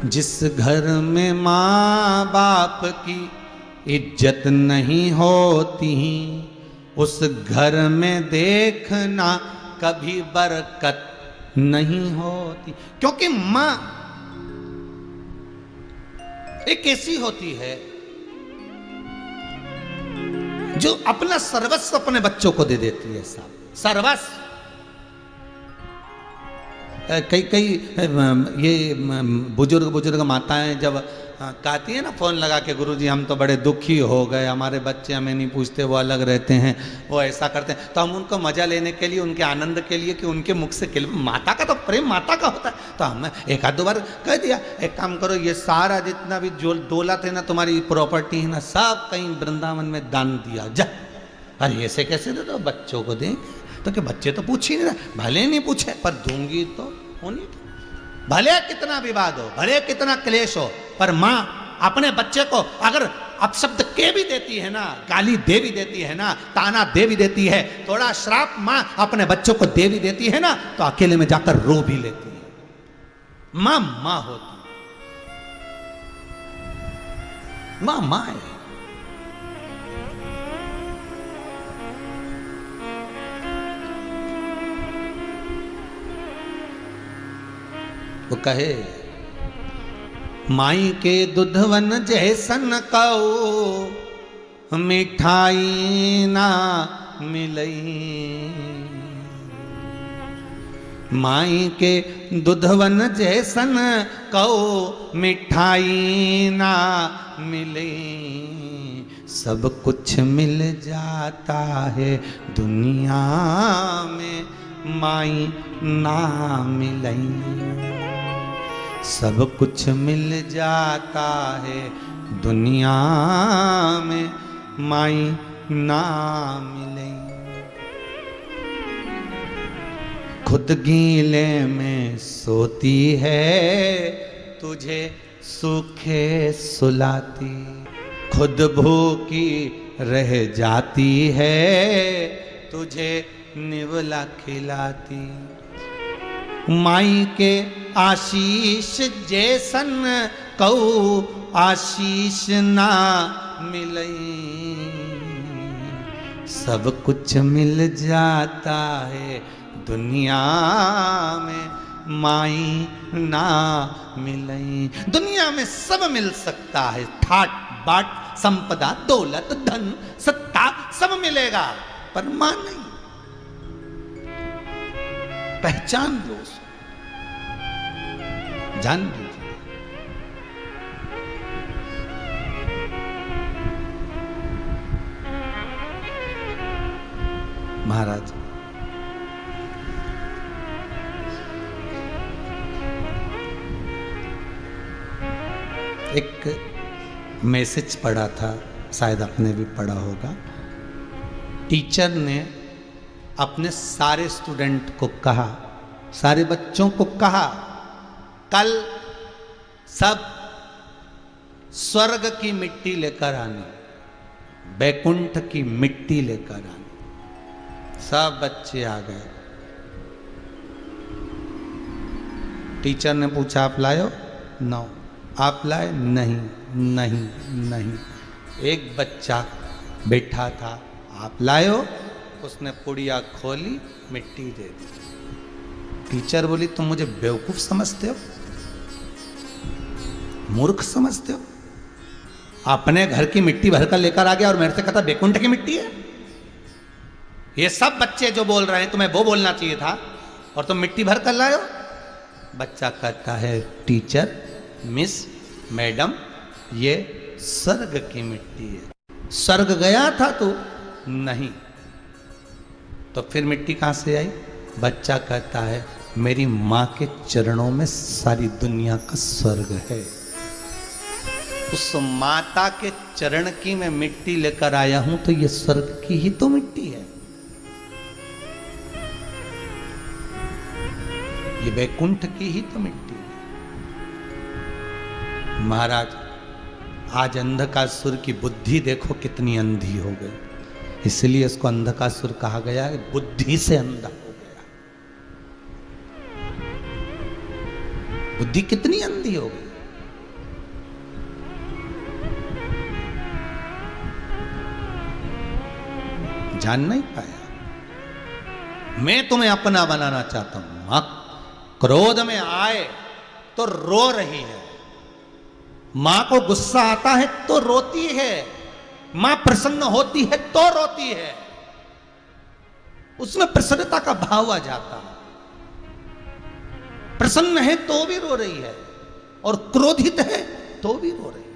जिस घर में मां बाप की इज्जत नहीं होती, उस घर में देखना कभी बरकत नहीं होती। क्योंकि मां एक ऐसी होती है जो अपना सर्वस्व अपने बच्चों को दे देती है, साहब सर्वस्व। कई ये बुजुर्ग माताएं जब कहती है ना फोन लगा के, गुरुजी हम तो बड़े दुखी हो गए, हमारे बच्चे हमें नहीं पूछते, वो अलग रहते हैं, वो ऐसा करते हैं, तो हम उनको मजा लेने के लिए, उनके आनंद के लिए कि उनके मुख से माता का तो प्रेम माता का होता है, तो हम एक आध दो बार कह दिया एक काम करो, ये सारा जितना भी जो दौलत है ना, तुम्हारी प्रॉपर्टी है ना, सब कहीं वृंदावन में दान दिया जा। अरे ऐसे कैसे दे दो, बच्चों को दें, तो कि बच्चे तो पूछ ही नहीं रहे, भले नहीं पूछे पर दूंगी तो होनी, भले कितना विवाद हो, भले कितना क्लेश हो, पर मां अपने बच्चे को अगर अपशब्द के भी देती है ना, गाली दे भी देती है ना, ताना दे भी देती है, थोड़ा श्राप मां अपने बच्चों को दे भी देती है ना, तो अकेले में जाकर रो भी लेती है। मां मां होती, मां मां है। वो कहे माई के दुधवन जैसन कहो मिठाई ना मिलई। माई के दुधवन जैसन कहो मिठाई ना मिले। सब कुछ मिल जाता है दुनिया में माई ना मिले। सब कुछ मिल जाता है दुनिया में माई ना मिले। खुद गीले में सोती है तुझे सूखे सुलाती। खुद भूखी रह जाती है तुझे निवला खिलाती। माई के आशीष जैसन कऊ आशीष ना मिलई। सब कुछ मिल जाता है दुनिया में माई ना मिलई। दुनिया में सब मिल सकता है, ठाट बाट संपदा दौलत धन सत्ता सब मिलेगा, पर मां नहीं। पहचान लो, जान लीजिए। महाराज एक मैसेज पढ़ा था, शायद आपने भी पढ़ा होगा। टीचर ने अपने सारे स्टूडेंट को कहा, सारे बच्चों को कहा, कल सब स्वर्ग की मिट्टी लेकर आनी, बैकुंठ की मिट्टी लेकर आनी। सब बच्चे आ गए। टीचर ने पूछा आप लाए हो? नो। आप लाए? नहीं नहीं नहीं। एक बच्चा बैठा था, आप लाए हो? उसने पुड़िया खोली, मिट्टी दे दी। टीचर बोली तुम मुझे बेवकूफ समझते हो, मूर्ख समझते हो? अपने घर की मिट्टी भरकर लेकर आ गया और मेरे से कहता बैकुंठ की मिट्टी है। ये सब बच्चे जो बोल रहे हैं तुम्हें वो बोलना चाहिए था, और तुम मिट्टी भरकर लाए हो। बच्चा कहता है टीचर, मिस, मैडम, ये स्वर्ग की मिट्टी है। स्वर्ग गया था तू? नहीं। तो फिर मिट्टी कहां से आई? बच्चा कहता है मेरी मां के चरणों में सारी दुनिया का स्वर्ग है। उस माता के चरण की मैं मिट्टी लेकर आया हूं, तो ये स्वर्ग की ही तो मिट्टी है। ये वैकुंठ की ही तो मिट्टी है। महाराज आज अंधकासुर की बुद्धि देखो कितनी अंधी हो गई, इसलिए इसको अंधकासुर कहा गया है, बुद्धि से अंधा हो गया। बुद्धि कितनी अंधी हो गई। जान नहीं पाया। मैं तुम्हें अपना बनाना चाहता हूं। मां क्रोध में आए तो रो रही है, मां को गुस्सा आता है तो रोती है, मां प्रसन्न होती है तो रोती है। उसमें प्रसन्नता का भाव आ जाता है। प्रसन्न है तो भी रो रही है, और क्रोधित है तो भी रो रही है।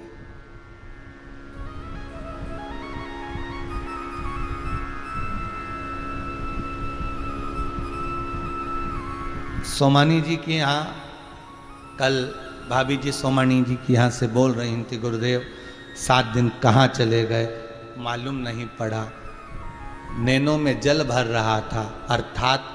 सोमानी जी के यहां कल भाभी जी सोमानी जी की यहाँ से बोल रही थी, गुरुदेव 7 दिन कहाँ चले गए मालूम नहीं पड़ा। नैनों में जल भर रहा था, अर्थात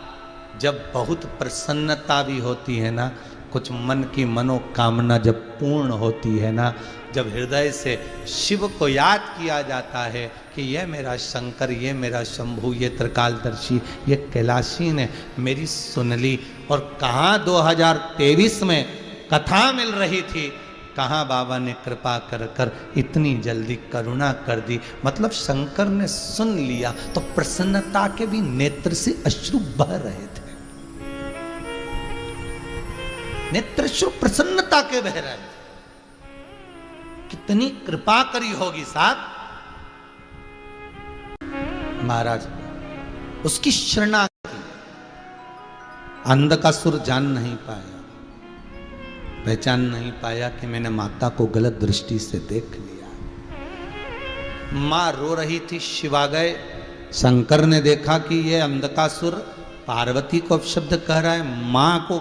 जब बहुत प्रसन्नता भी होती है ना, कुछ मन की मनोकामना जब पूर्ण होती है ना, जब हृदय से शिव को याद किया जाता है कि यह मेरा शंकर, ये मेरा शंभु, ये त्रिकालदर्शी, ये कैलाशी ने मेरी सुन ली। और कहाँ 2023 में कथा मिल रही थी, कहाँ बाबा ने कृपा कर कर इतनी जल्दी करुणा कर दी। मतलब शंकर ने सुन लिया तो प्रसन्नता के भी नेत्र से अश्रु बह रहे थे। नेत्र अश्रु प्रसन्नता के बह रहे थे। इतनी कृपा करी होगी साहब महाराज, उसकी शरणागति। अंधकासुर जान नहीं पाया, पहचान नहीं पाया कि मैंने माता को गलत दृष्टि से देख लिया। मां रो रही थी, शिव आ गए। शंकर ने देखा कि ये अंधकासुर पार्वती को अपशब्द कह रहा है, मां को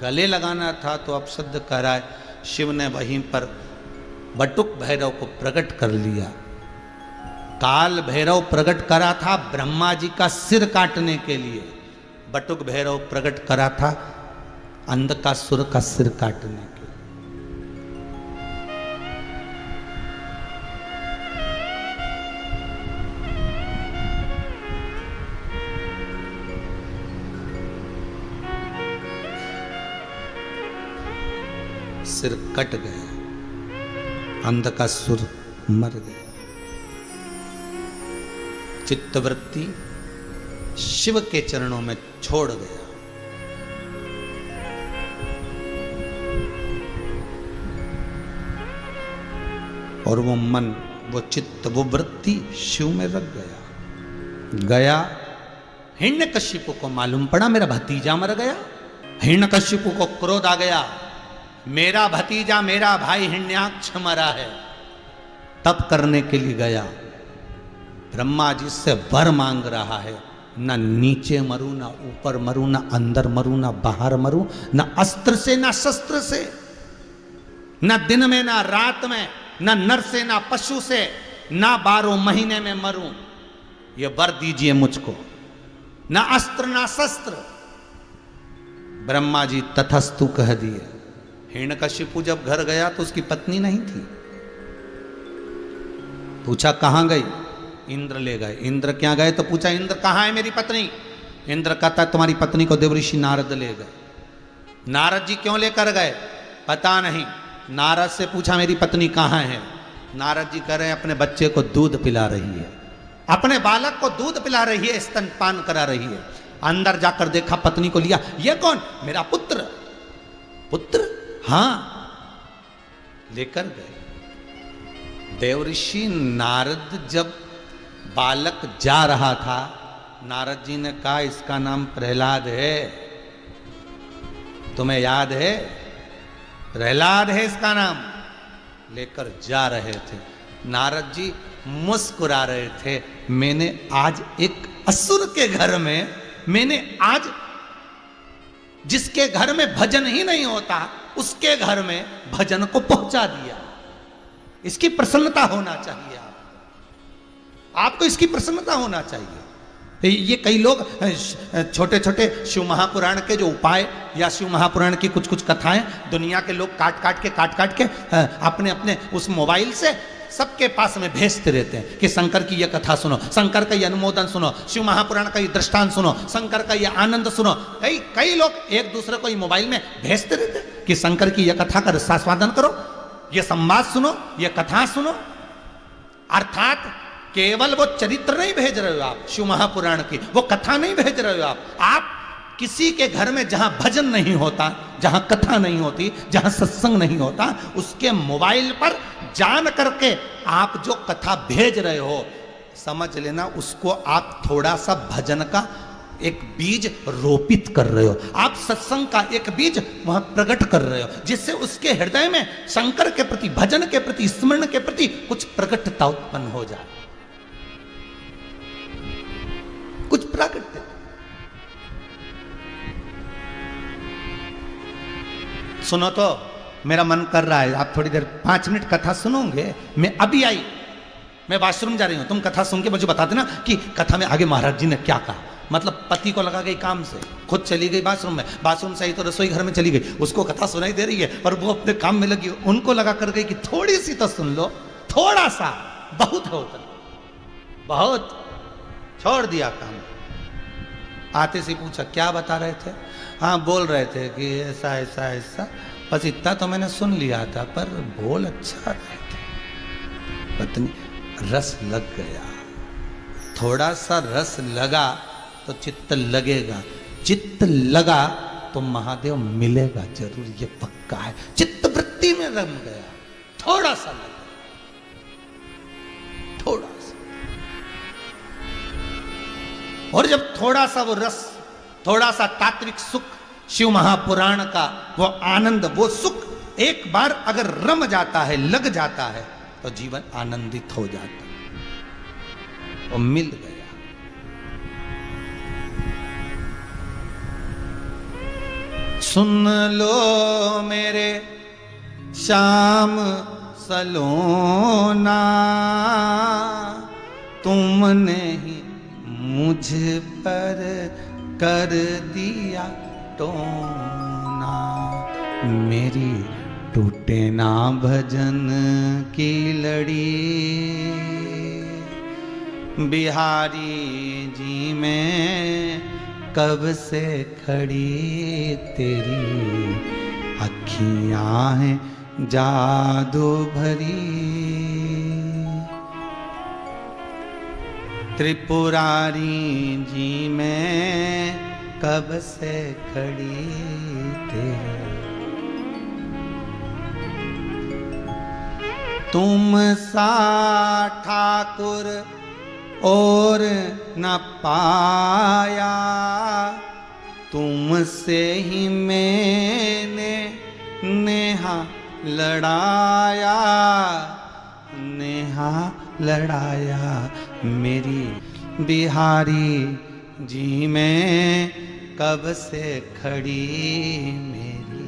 गले लगाना था तो अपशब्द कह रहा है। शिव ने वहीं पर बटुक भैरव को प्रकट कर लिया। काल भैरव प्रकट करा था ब्रह्मा जी का सिर काटने के लिए, बटुक भैरव प्रकट करा था अंधकासुर का सिर काटने के लिए। सिर कट गया, अंधकासुर मर गया। चित्तवृत्ति शिव के चरणों में छोड़ गया। और वो मन, वो चित्त, वो वृत्ति शिव में रख गया। हिरण्यकशिपु को मालूम पड़ा मेरा भतीजा मर गया। हिरण्यकशिपु को क्रोध आ गया, मेरा भतीजा, मेरा भाई हिरण्याक्ष मरा है। तप करने के लिए गया, ब्रह्मा जी से वर मांग रहा है, ना नीचे मरूं, ना ऊपर मरूं, ना अंदर मरूं, ना बाहर मरूं, ना अस्त्र से ना शस्त्र से, ना दिन में ना रात में, ना नर से ना पशु से, ना 12 महीने में मरूं, ये वर दीजिए मुझको। ना अस्त्र ना शस्त्र। ब्रह्मा जी तथस्तु कह दिए। हिरण्यकशिपु जब घर गया तो उसकी पत्नी नहीं थी। पूछा कहां गई? इंद्र ले गए। इंद्र क्या गए? तो पूछा इंद्र कहां है मेरी पत्नी? इंद्र कहता है तुम्हारी पत्नी को देवऋषि नारद ले गए। नारद जी क्यों लेकर गए? पता नहीं। नारद से पूछा मेरी पत्नी कहां है? नारद जी कह रहे हैं अपने बच्चे को दूध पिला रही है, अपने बालक को दूध पिला रही है, स्तनपान करा रही है। अंदर जाकर देखा, पत्नी को लिया। ये कौन? मेरा पुत्र। पुत्र? हां। लेकर गए। देवऋषि नारद जब बालक जा रहा था, नारद जी ने कहा इसका नाम प्रहलाद है, तुम्हें याद है? प्रहलाद है इसका नाम। लेकर जा रहे थे। नारद जी मुस्कुरा रहे थे, मैंने आज एक असुर के घर में, मैंने आज जिसके घर में भजन ही नहीं होता उसके घर में भजन को पहुंचा दिया। इसकी प्रसन्नता होना चाहिए। आपको इसकी प्रसन्नता होना चाहिए। ये कई लोग छोटे छोटे शिव महापुराण के जो उपाय या शिव महापुराण की कुछ कुछ कथाएं दुनिया के लोग काट काट के अपने अपने उस मोबाइल से सबके पास में भेजते रहते हैं कि शंकर की यह कथा सुनो, शंकर का यह अनुमोदन सुनो, शिव महापुराण का ये दृष्टांत सुनो, शंकर का यह आनंद सुनो। कई लोग एक दूसरे को ये मोबाइल में भेजते रहते हैं कि शंकर की यह कथा का रसास्वादन करो, ये संवाद सुनो, ये कथा सुनो। अर्थात केवल वो चरित्र नहीं भेज रहे हो आप शिव महापुराण की, वो कथा नहीं भेज रहे हो आप किसी के घर में जहां भजन नहीं होता, जहां कथा नहीं होती, जहां सत्संग नहीं होता, उसके मोबाइल पर जान करके आप जो कथा भेज रहे हो, समझ लेना उसको आप थोड़ा सा भजन का एक बीज रोपित कर रहे हो, आप सत्संग का एक बीज वहां प्रकट कर रहे हो, जिससे उसके हृदय में शंकर के प्रति, भजन के प्रति, स्मरण के प्रति कुछ प्रकटता उत्पन्न हो जाए, कुछ प्रकट। सुनो तो मेरा मन कर रहा है, आप थोड़ी देर 5 मिनट कथा सुनोगे। मैं अभी आई, मैं वॉशरूम जा रही हूं, तुम कथा सुन के मुझे बता देना कि कथा में आगे महाराज जी ने क्या कहा। मतलब पति को लगा गई काम से, खुद चली गई बाथरूम में, बाथरूम से आई तो रसोई घर में चली गई, उसको कथा सुनाई दे रही है और वो अपने काम में लगी, उनको लगा कर गई कि थोड़ी सी तो सुन लो, थोड़ा सा, बहुत है उतना, बहुत। छोड़ दिया काम। आते से पूछा क्या बता रहे थे? हाँ बोल रहे थे कि ऐसा ऐसा ऐसा, बस इतना तो मैंने सुन लिया था, पर बोल अच्छा रहे थे। पत्नी, रस लग गया, थोड़ा सा रस लगा तो चित्त लगेगा, चित्त लगा तो महादेव मिलेगा जरूर, ये पक्का है। चित्त वृत्ति में रम गया, थोड़ा सा लगा। थोड़ा सा। और जब थोड़ा सा वो रस, थोड़ा सा तात्विक सुख, शिव महापुराण का वो आनंद, वो सुख एक बार अगर रम जाता है, लग जाता है, तो जीवन आनंदित हो जाता है। वो मिल गया। सुन लो मेरे श्याम सलोना, तुमने ही मुझ पर कर दिया टोना। मेरी टूटे ना भजन की लड़ी, बिहारी जी में कब से खड़ी तेरी अखियां हैं जादू भरी। त्रिपुरारी जी में कब से खड़ी तेरी, तुम सा ठाकुर और न पाया, तुमसे ही मैंने नेहा लड़ाया, नेहा लड़ाया। मेरी बिहारी जी में कब से खड़ी मेरी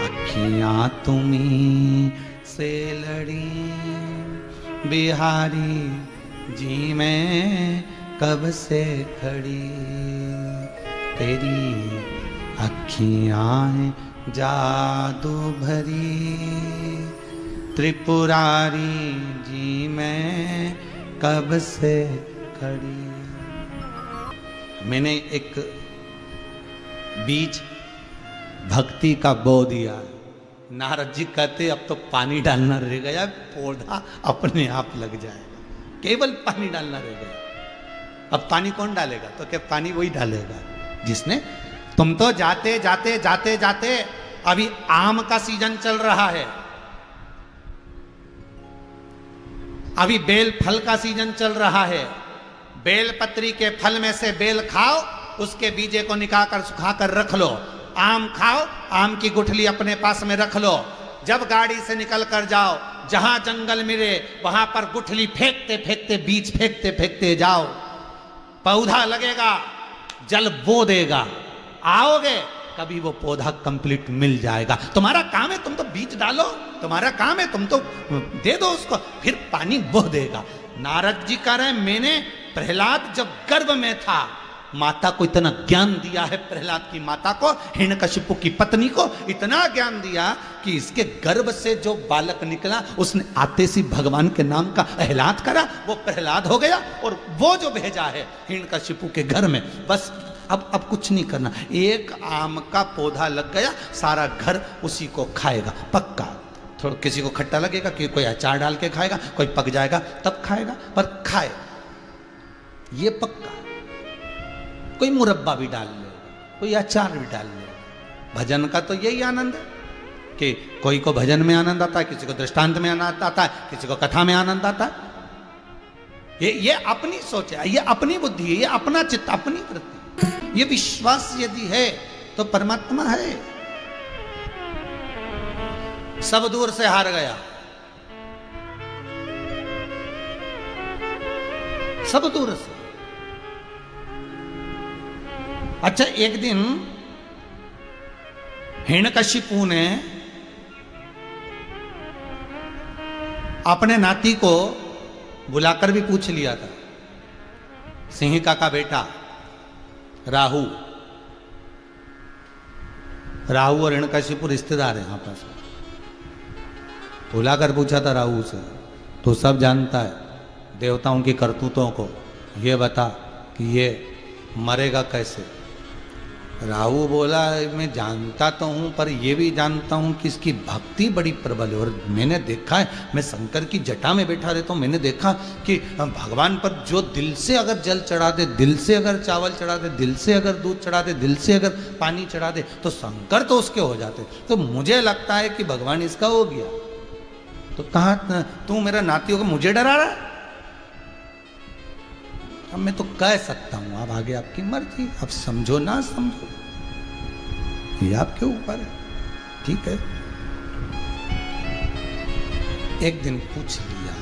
अखियां तुम्हीं से लड़ी। बिहारी जी में कब से खड़ी तेरी अखियां हैं जादू भरी। त्रिपुरारी जी में कब से खड़ी। मैंने एक बीज भक्ति का बो दिया। नारद जी कहते अब तो पानी डालना रह गया, पौधा अपने आप लग जाएगा, केवल पानी डालना रह गया। अब पानी कौन डालेगा? तो क्या पानी वही डालेगा जिसने। तुम तो जाते जाते जाते जाते, अभी आम का सीजन चल रहा है, अभी बेल फल का सीजन चल रहा है। बेल पत्री के फल में से बेल खाओ, उसके बीजे को निकाल कर सुखा कर रख लो। आम खाओ, आम की गुठली अपने पास में रख लो। जब गाड़ी से निकल कर जाओ, जहां जंगल मिले वहां पर गुठली फेंकते फेंकते, बीज फेंकते फेंकते जाओ। पौधा लगेगा, जल बो देगा, आओगे कभी वो पौधा कंप्लीट मिल जाएगा। तुम्हारा काम है तुम तो बीज डालो, तुम्हारा काम है तुम तो दे दो उसको, फिर पानी बो देगा। नारद जी कह रहे हैं मैंने प्रहलाद जब गर्भ में था, माता को इतना ज्ञान दिया है, प्रहलाद की माता को, हिरण्यकशिपु की पत्नी को इतना ज्ञान दिया कि इसके गर्भ से जो बालक निकला उसने आते सी भगवान के नाम का एहलाद करा, वो प्रहलाद हो गया। और वो जो भेजा है हिरण्यकशिपु के घर में, बस अब कुछ नहीं करना। एक आम का पौधा लग गया, सारा घर उसी को खाएगा पक्का। थोड़ा किसी को खट्टा लगेगा कि कोई अचार डाल के खाएगा, कोई पक जाएगा तब खाएगा, पर खाए ये पक्का। कोई मुरब्बा भी डाल लेगा, कोई अचार भी डाल लेगा। भजन का तो यही आनंद है कि कोई को भजन में आनंद आता है, किसी को दृष्टांत में आनंद आता है, किसी को कथा में आनंद आता है। ये अपनी सोच है, ये अपनी बुद्धि है, ये अपना चित्त, अपनी वृत्ति। ये विश्वास यदि है तो परमात्मा है। सब दूर से हार गया, सब दूर से। अच्छा, एक दिन हिरण्यकशिपु ने अपने नाती को बुलाकर भी पूछ लिया था। सिंहिका का बेटा राहु, राहु और हिरण्यकशिपु रिश्तेदार हैं आपस में। बुलाकर पूछा था राहु से, तो सब जानता है देवताओं की करतूतों को, ये बता कि ये मरेगा कैसे। राहु बोला मैं जानता तो हूँ, पर ये भी जानता हूँ कि इसकी भक्ति बड़ी प्रबल है। और मैंने देखा है, मैं शंकर की जटा में बैठा रहता हूँ, मैंने देखा कि भगवान पर जो दिल से अगर जल चढ़ा दे, दिल से अगर चावल चढ़ा दे, दिल से अगर दूध चढ़ा दे, दिल से अगर पानी चढ़ा दे, तो शंकर तो उसके हो जाते। तो मुझे लगता है कि भगवान इसका हो गया। तो कहा तू मेरा नाती होगा, मुझे डरा रहा है? अब मैं तो कह सकता हूं, अब आगे आपकी मर्जी, अब समझो ना समझो ये आपके ऊपर है, ठीक है। एक दिन पूछ लिया,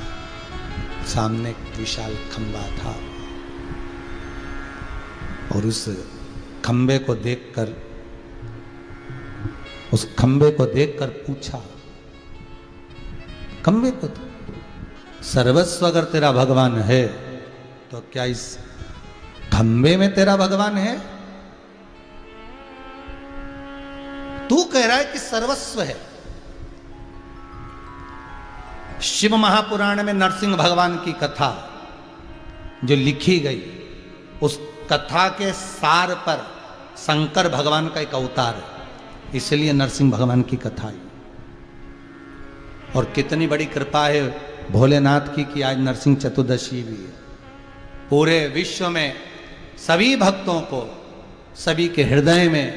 सामने एक विशाल खंबा था और उस खंबे को देखकर पूछा, खंबे को तो सर्वस्व अगर तेरा भगवान है तो क्या इस खंबे में तेरा भगवान है? तू कह रहा है कि सर्वस्व है। शिव महापुराण में नरसिंह भगवान की कथा जो लिखी गई, उस कथा के सार पर शंकर भगवान का एक अवतार है, इसलिए नरसिंह भगवान की कथा है। और कितनी बड़ी कृपा है भोलेनाथ की कि आज नरसिंह चतुर्दशी भी है। पूरे विश्व में सभी भक्तों को, सभी के हृदय में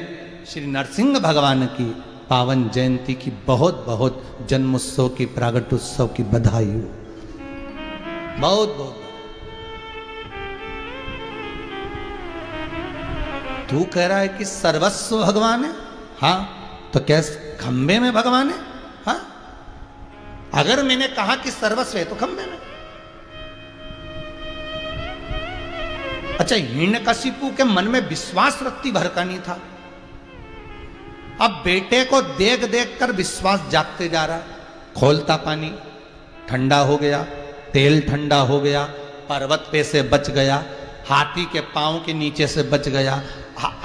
श्री नरसिंह भगवान की पावन जयंती की बहुत बहुत जन्मोत्सव की, प्रागट्योत्सव की बधाई हो। बहुत बहुत। तू कह रहा है कि सर्वस्व भगवान है, हाँ, तो कैसे खंबे में भगवान है? हाँ, अगर मैंने कहा कि सर्वस्व है तो खंबे में। अच्छा, हिरण्यकशिपु के मन में विश्वास रत्ती भर का नहीं था। अब बेटे को देख देख कर विश्वास जागते जा रहा है। खोलता पानी ठंडा हो गया, तेल ठंडा हो गया, पर्वत पे से बच गया, हाथी के पांव के नीचे से बच गया,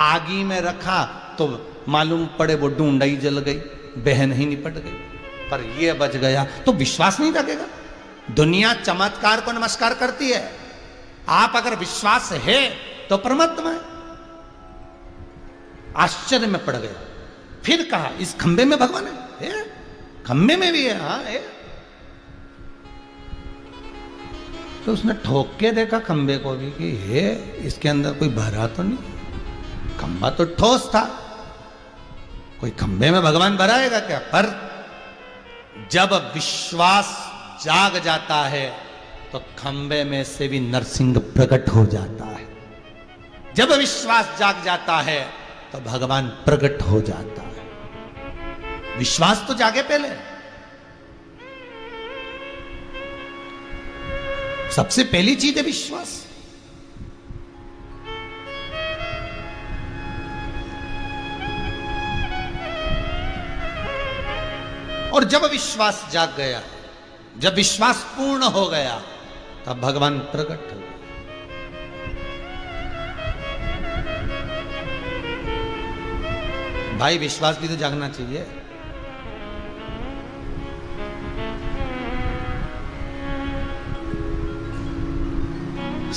आगी में रखा तो मालूम पड़े वो ढूंढई जल गई, बहन ही निपट गई, पर ये बच गया तो विश्वास नहीं लगेगा। दुनिया चमत्कार को नमस्कार करती है, आप अगर विश्वास है तो परमात्मा है। आश्चर्य में पड़ गया। फिर कहा इस खंबे में भगवान है? खंबे में भी है, हाँ है। तो उसने ठोक के देखा खंबे को भी कि है, इसके अंदर कोई भरा तो नहीं, खंबा तो ठोस था, कोई खंबे में भगवान भराएगा क्या? पर जब विश्वास जाग जाता है तो खंबे में से भी नरसिंह प्रकट हो जाता है। जब विश्वास जाग जाता है तो भगवान प्रकट हो जाता है। विश्वास तो जागे पहले। सबसे पहली चीज है विश्वास। और जब विश्वास जाग गया, जब विश्वास पूर्ण हो गया, तब भगवान प्रकट हो गए। भाई विश्वास भी तो जागना चाहिए।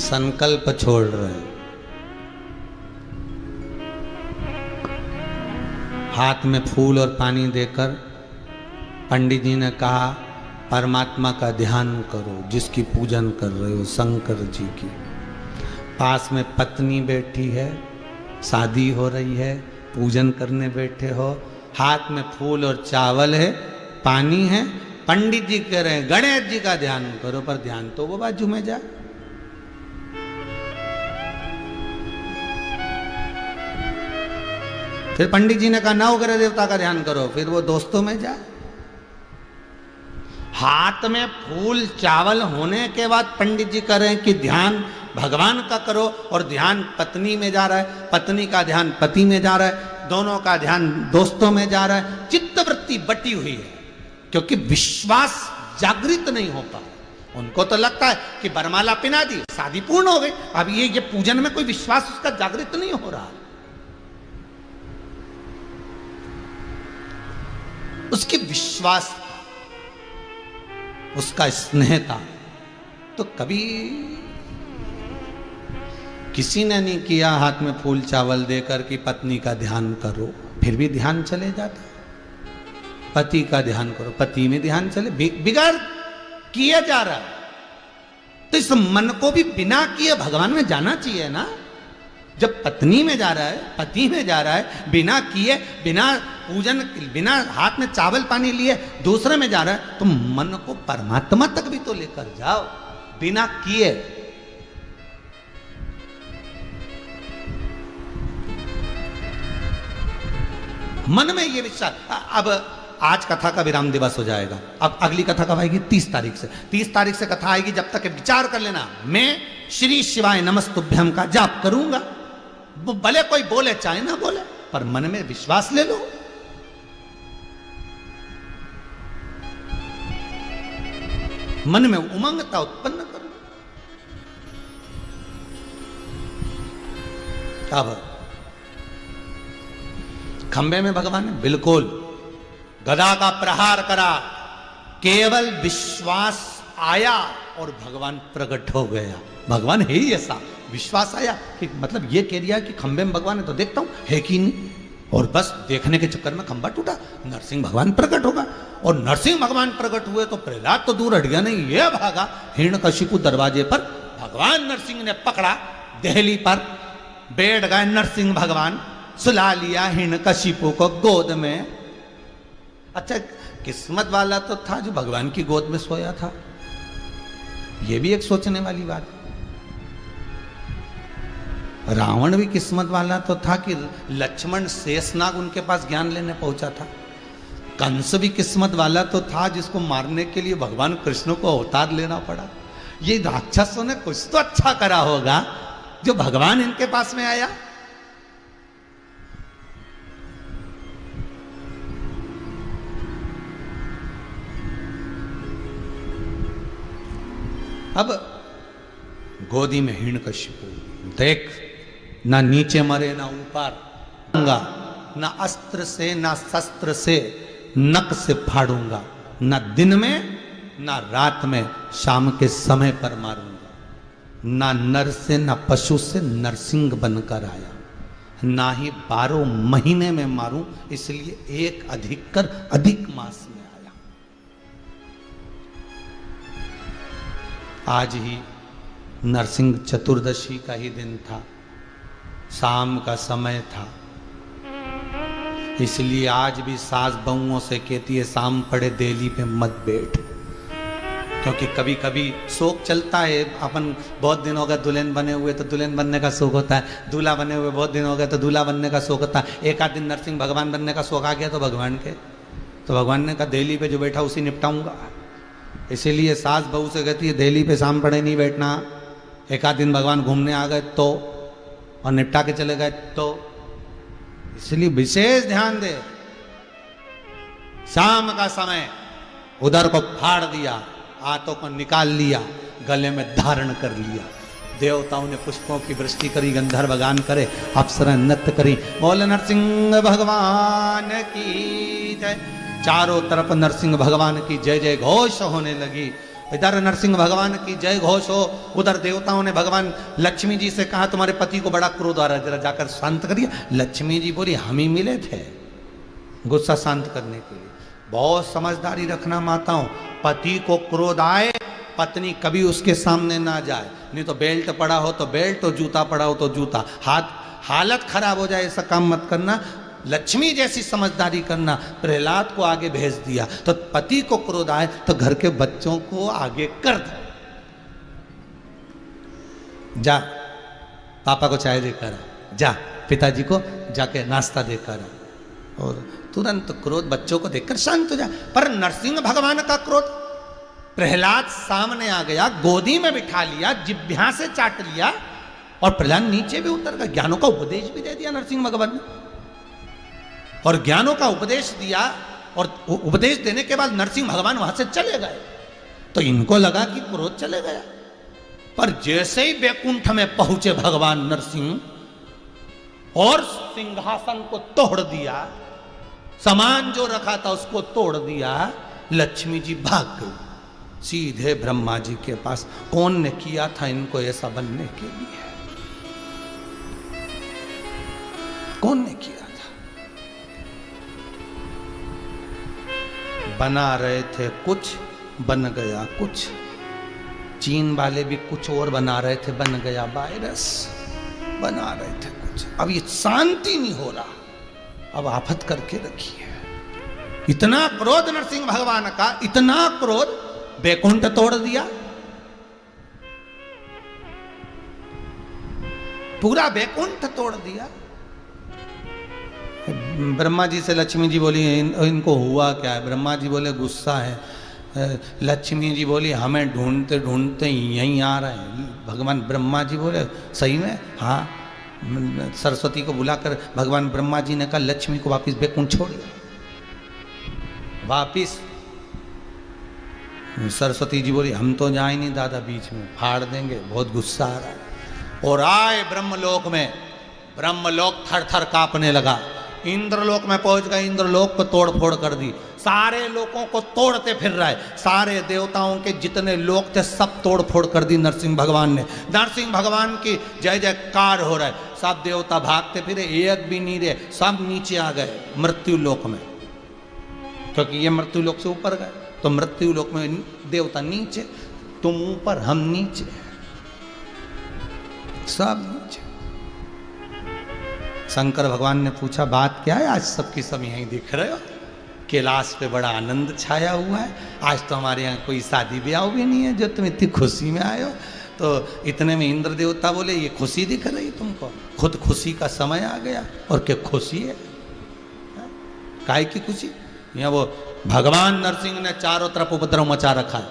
संकल्प छोड़ रहे हैं, हाथ में फूल और पानी देकर पंडित जी ने कहा परमात्मा का ध्यान करो, जिसकी पूजन कर रहे हो, शंकर जी की। पास में पत्नी बैठी है, शादी हो रही है, पूजन करने बैठे हो, हाथ में फूल और चावल है, पानी है, पंडित जी कह रहे हैं गणेश जी का ध्यान करो, पर ध्यान तो वो बाजू में जाए। फिर पंडित जी ने कहा नवग्रह देवता का ध्यान करो, फिर वो दोस्तों में जाए। हाथ में फूल चावल होने के बाद पंडित जी कह रहे हैं कि ध्यान भगवान का करो, और ध्यान पत्नी में जा रहा है, पत्नी का ध्यान पति में जा रहा है, दोनों का ध्यान दोस्तों में जा रहा है। चित्तवृत्ति बटी हुई है, क्योंकि विश्वास जागृत नहीं हो पा। उनको तो लगता है कि बरमाला पिना दी, शादी पूर्ण हो गई। अब ये पूजन में कोई विश्वास उसका जागृत नहीं हो रहा। उसकी विश्वास, उसका स्नेह था। तो कभी किसी ने नहीं किया हाथ में फूल चावल देकर कि पत्नी का ध्यान करो, फिर भी ध्यान चले जाता। पति का ध्यान करो, पति में ध्यान चले, बिगाड़ किया जा रहा है। तो इस मन को भी बिना किए भगवान में जाना चाहिए ना। जब पत्नी में जा रहा है, पति में जा रहा है, बिना किए, बिना पूजन, बिना हाथ में चावल पानी लिए दूसरे में जा रहा है, तो मन को परमात्मा तक भी तो लेकर जाओ, बिना किए। मन में ये विश्वास। अब आज कथा का विराम दिवस हो जाएगा, अब अगली कथा कब आएगी? 30 तारीख से। 30 तारीख से कथा आएगी, जब तक विचार कर लेना मैं श्री शिवाय नमस्तुभ्यम का जाप करूंगा। वो भले कोई बोले चाहे ना बोले, पर मन में विश्वास ले लो। मन में उमंगता उत्पन्न करो। अब खंबे में भगवान ने बिल्कुल गदा का प्रहार करा, केवल विश्वास आया और भगवान प्रकट हो गया। भगवान है ही ऐसा, विश्वास आया कि मतलब ये कह दिया कि खंबे में भगवान है तो देखता हूं है कि नहीं, और बस देखने के चक्कर में खंबा टूटा, नरसिंह भगवान प्रकट होगा। और नरसिंह भगवान प्रकट हुए तो प्रहलाद तो दूर हट गया नहीं, ये भागा हिरण्यकशिपु दरवाजे पर। भगवान नरसिंह ने पकड़ा, देहली पर बैठ गए नरसिंह भगवान, सुला लिया हिरण्यकशिपु को गोद में। अच्छा, किस्मत वाला तो था जो भगवान की गोद में सोया था, ये भी एक सोचने वाली बात है। रावण भी किस्मत वाला तो था कि लक्ष्मण शेषनाग उनके पास ज्ञान लेने पहुंचा था। कंस भी किस्मत वाला तो था जिसको मारने के लिए भगवान कृष्ण को अवतार लेना पड़ा। ये राक्षसों ने कुछ तो अच्छा करा होगा जो भगवान इनके पास में आया। अब गोदी में हिरण्यकशिपु, देख ना नीचे मरे ना ऊपर, ना अस्त्र से ना शस्त्र से नक से फाड़ूंगा, ना दिन में ना रात में, शाम के समय पर मारूंगा। ना नर से ना पशु से नरसिंह बनकर आया, ना ही 12 महीने में मारूं, इसलिए एक अधिक कर अधिक मास में आया। आज ही नरसिंह चतुर्दशी का ही दिन था, शाम का समय था, इसलिए आज भी सास बहुओं से कहती है शाम पड़े देली पे मत बैठ, क्योंकि कभी कभी शौक चलता है। अपन बहुत दिन हो गए दुल्हन बने हुए तो दुल्हन बनने का शौक होता है, दूल्हा बने हुए बहुत दिन हो गए तो दूल्हा बनने का शौक होता है। एक आध दिन नरसिंह भगवान बनने का शौक आ गया तो भगवान ने कहा देली पे जो बैठा उसी निपटाऊंगा। इसीलिए सास बहू से कहती है देली पे शाम पड़े नहीं बैठना, एक आध दिन भगवान घूमने आ गए तो, और निपटा के चले गए तो। इसलिए विशेष ध्यान दे। शाम का समय उधर को फाड़ दिया, हाथों को निकाल लिया, गले में धारण कर लिया। देवताओं ने पुष्पों की वृष्टि करी, गंधर्व गान करे, अप्सरा नृत्य करी। बोल नरसिंह भगवान की जय। चारों तरफ नरसिंह भगवान की जय जय घोष होने लगी। इधर नरसिंह भगवान की जय घोष हो, उधर देवताओं ने भगवान लक्ष्मी जी से कहा तुम्हारे पति को बड़ा क्रोध आ रहा है, जरा जाकर शांत करिए। लक्ष्मी जी बोली हम ही मिले थे गुस्सा शांत करने के लिए। बहुत समझदारी रखना माताओं, पति को क्रोध आए पत्नी कभी उसके सामने ना जाए, नहीं तो बेल्ट पड़ा हो तो बेल्ट, तो जूता पड़ा हो तो जूता, हालत खराब हो जाए ऐसा काम मत करना। लक्ष्मी जैसी समझदारी करना। प्रहलाद को आगे भेज दिया तो पति को क्रोध आए तो घर के बच्चों को आगे कर दो, जा पापा को चाय देकर आ, जा पिताजी को जाके नाश्ता देकर आ, और तुरंत क्रोध बच्चों को देखकर शांत हो जाए। पर नरसिंह भगवान का क्रोध, प्रहलाद सामने आ गया, गोदी में बिठा लिया, जिह्वा से चाट लिया और प्रहलाद नीचे भी उतर गया। ज्ञानों का उपदेश भी दे दिया नरसिंह भगवान ने, और ज्ञानों का उपदेश दिया, और उपदेश देने के बाद नरसिंह भगवान वहां से चले गए। तो इनको लगा कि क्रोध चले गया, पर जैसे ही बैकुंठ में पहुंचे भगवान नरसिंह और सिंहासन को तोड़ दिया, सामान जो रखा था उसको तोड़ दिया, लक्ष्मी जी भाग गई सीधे ब्रह्मा जी के पास। कौन ने किया था इनको ऐसा बनने के लिए? कौन ने किया? बना रहे थे कुछ, बन गया कुछ। चीन वाले भी कुछ और बना रहे थे, बन गया वायरस। बना रहे थे कुछ, अब ये शांति नहीं हो रहा, अब आफत करके रखी है। इतना क्रोध नरसिंह भगवान का, इतना क्रोध, बैकुंठ तोड़ दिया, पूरा बैकुंठ तोड़ दिया। ब्रह्मा जी से लक्ष्मी जी बोली इनको हुआ क्या है? ब्रह्मा जी बोले गुस्सा है। लक्ष्मी जी बोली हमें ढूंढते ढूंढते यहीं आ रहे हैं। भगवान ब्रह्मा जी बोले सही में? हाँ। सरस्वती को बुलाकर भगवान ब्रह्मा जी ने कहा लक्ष्मी को वापिस बैकुंठ छोड़िए। वापिस सरस्वती जी बोली हम तो जाए नहीं दादा, बीच में फाड़ देंगे, बहुत गुस्सा आ रहा है। और आए ब्रह्मलोक में, ब्रह्मलोक थर थर कांपने लगा। इंद्रलोक में पहुंच गए, इंद्रलोक को तोड़ फोड़ कर दी, सारे लोगों को तोड़ते फिर रहा है। सारे देवताओं के जितने लोग थे सब तोड़ फोड़ कर दी नरसिंह भगवान ने। नरसिंह भगवान की जय जयकार हो रहा है। सब देवता भागते फिरे, एक भी नहीं रहे, सब नीचे आ गए मृत्यु लोक में, क्योंकि ये मृत्यु लोक से ऊपर गए। तो मृत्यु लोक में देवता नीचे, तुम ऊपर हम नीचे, सब नीचे। शंकर भगवान ने पूछा बात क्या है? आज सबकी सब यहीं दिख रहे हो, कैलाश पे बड़ा आनंद छाया हुआ है। आज तो हमारे यहाँ कोई शादी ब्याह भी नहीं है जो तुम इतनी खुशी में आए हो। तो इतने में इंद्र देवता बोले ये खुशी दिख रही तुमको? खुद खुशी का समय आ गया। और क्या खुशी है? काहे की खुशी? यहाँ वो भगवान नरसिंह ने चारों तरफ उपद्रव मचा रखा है,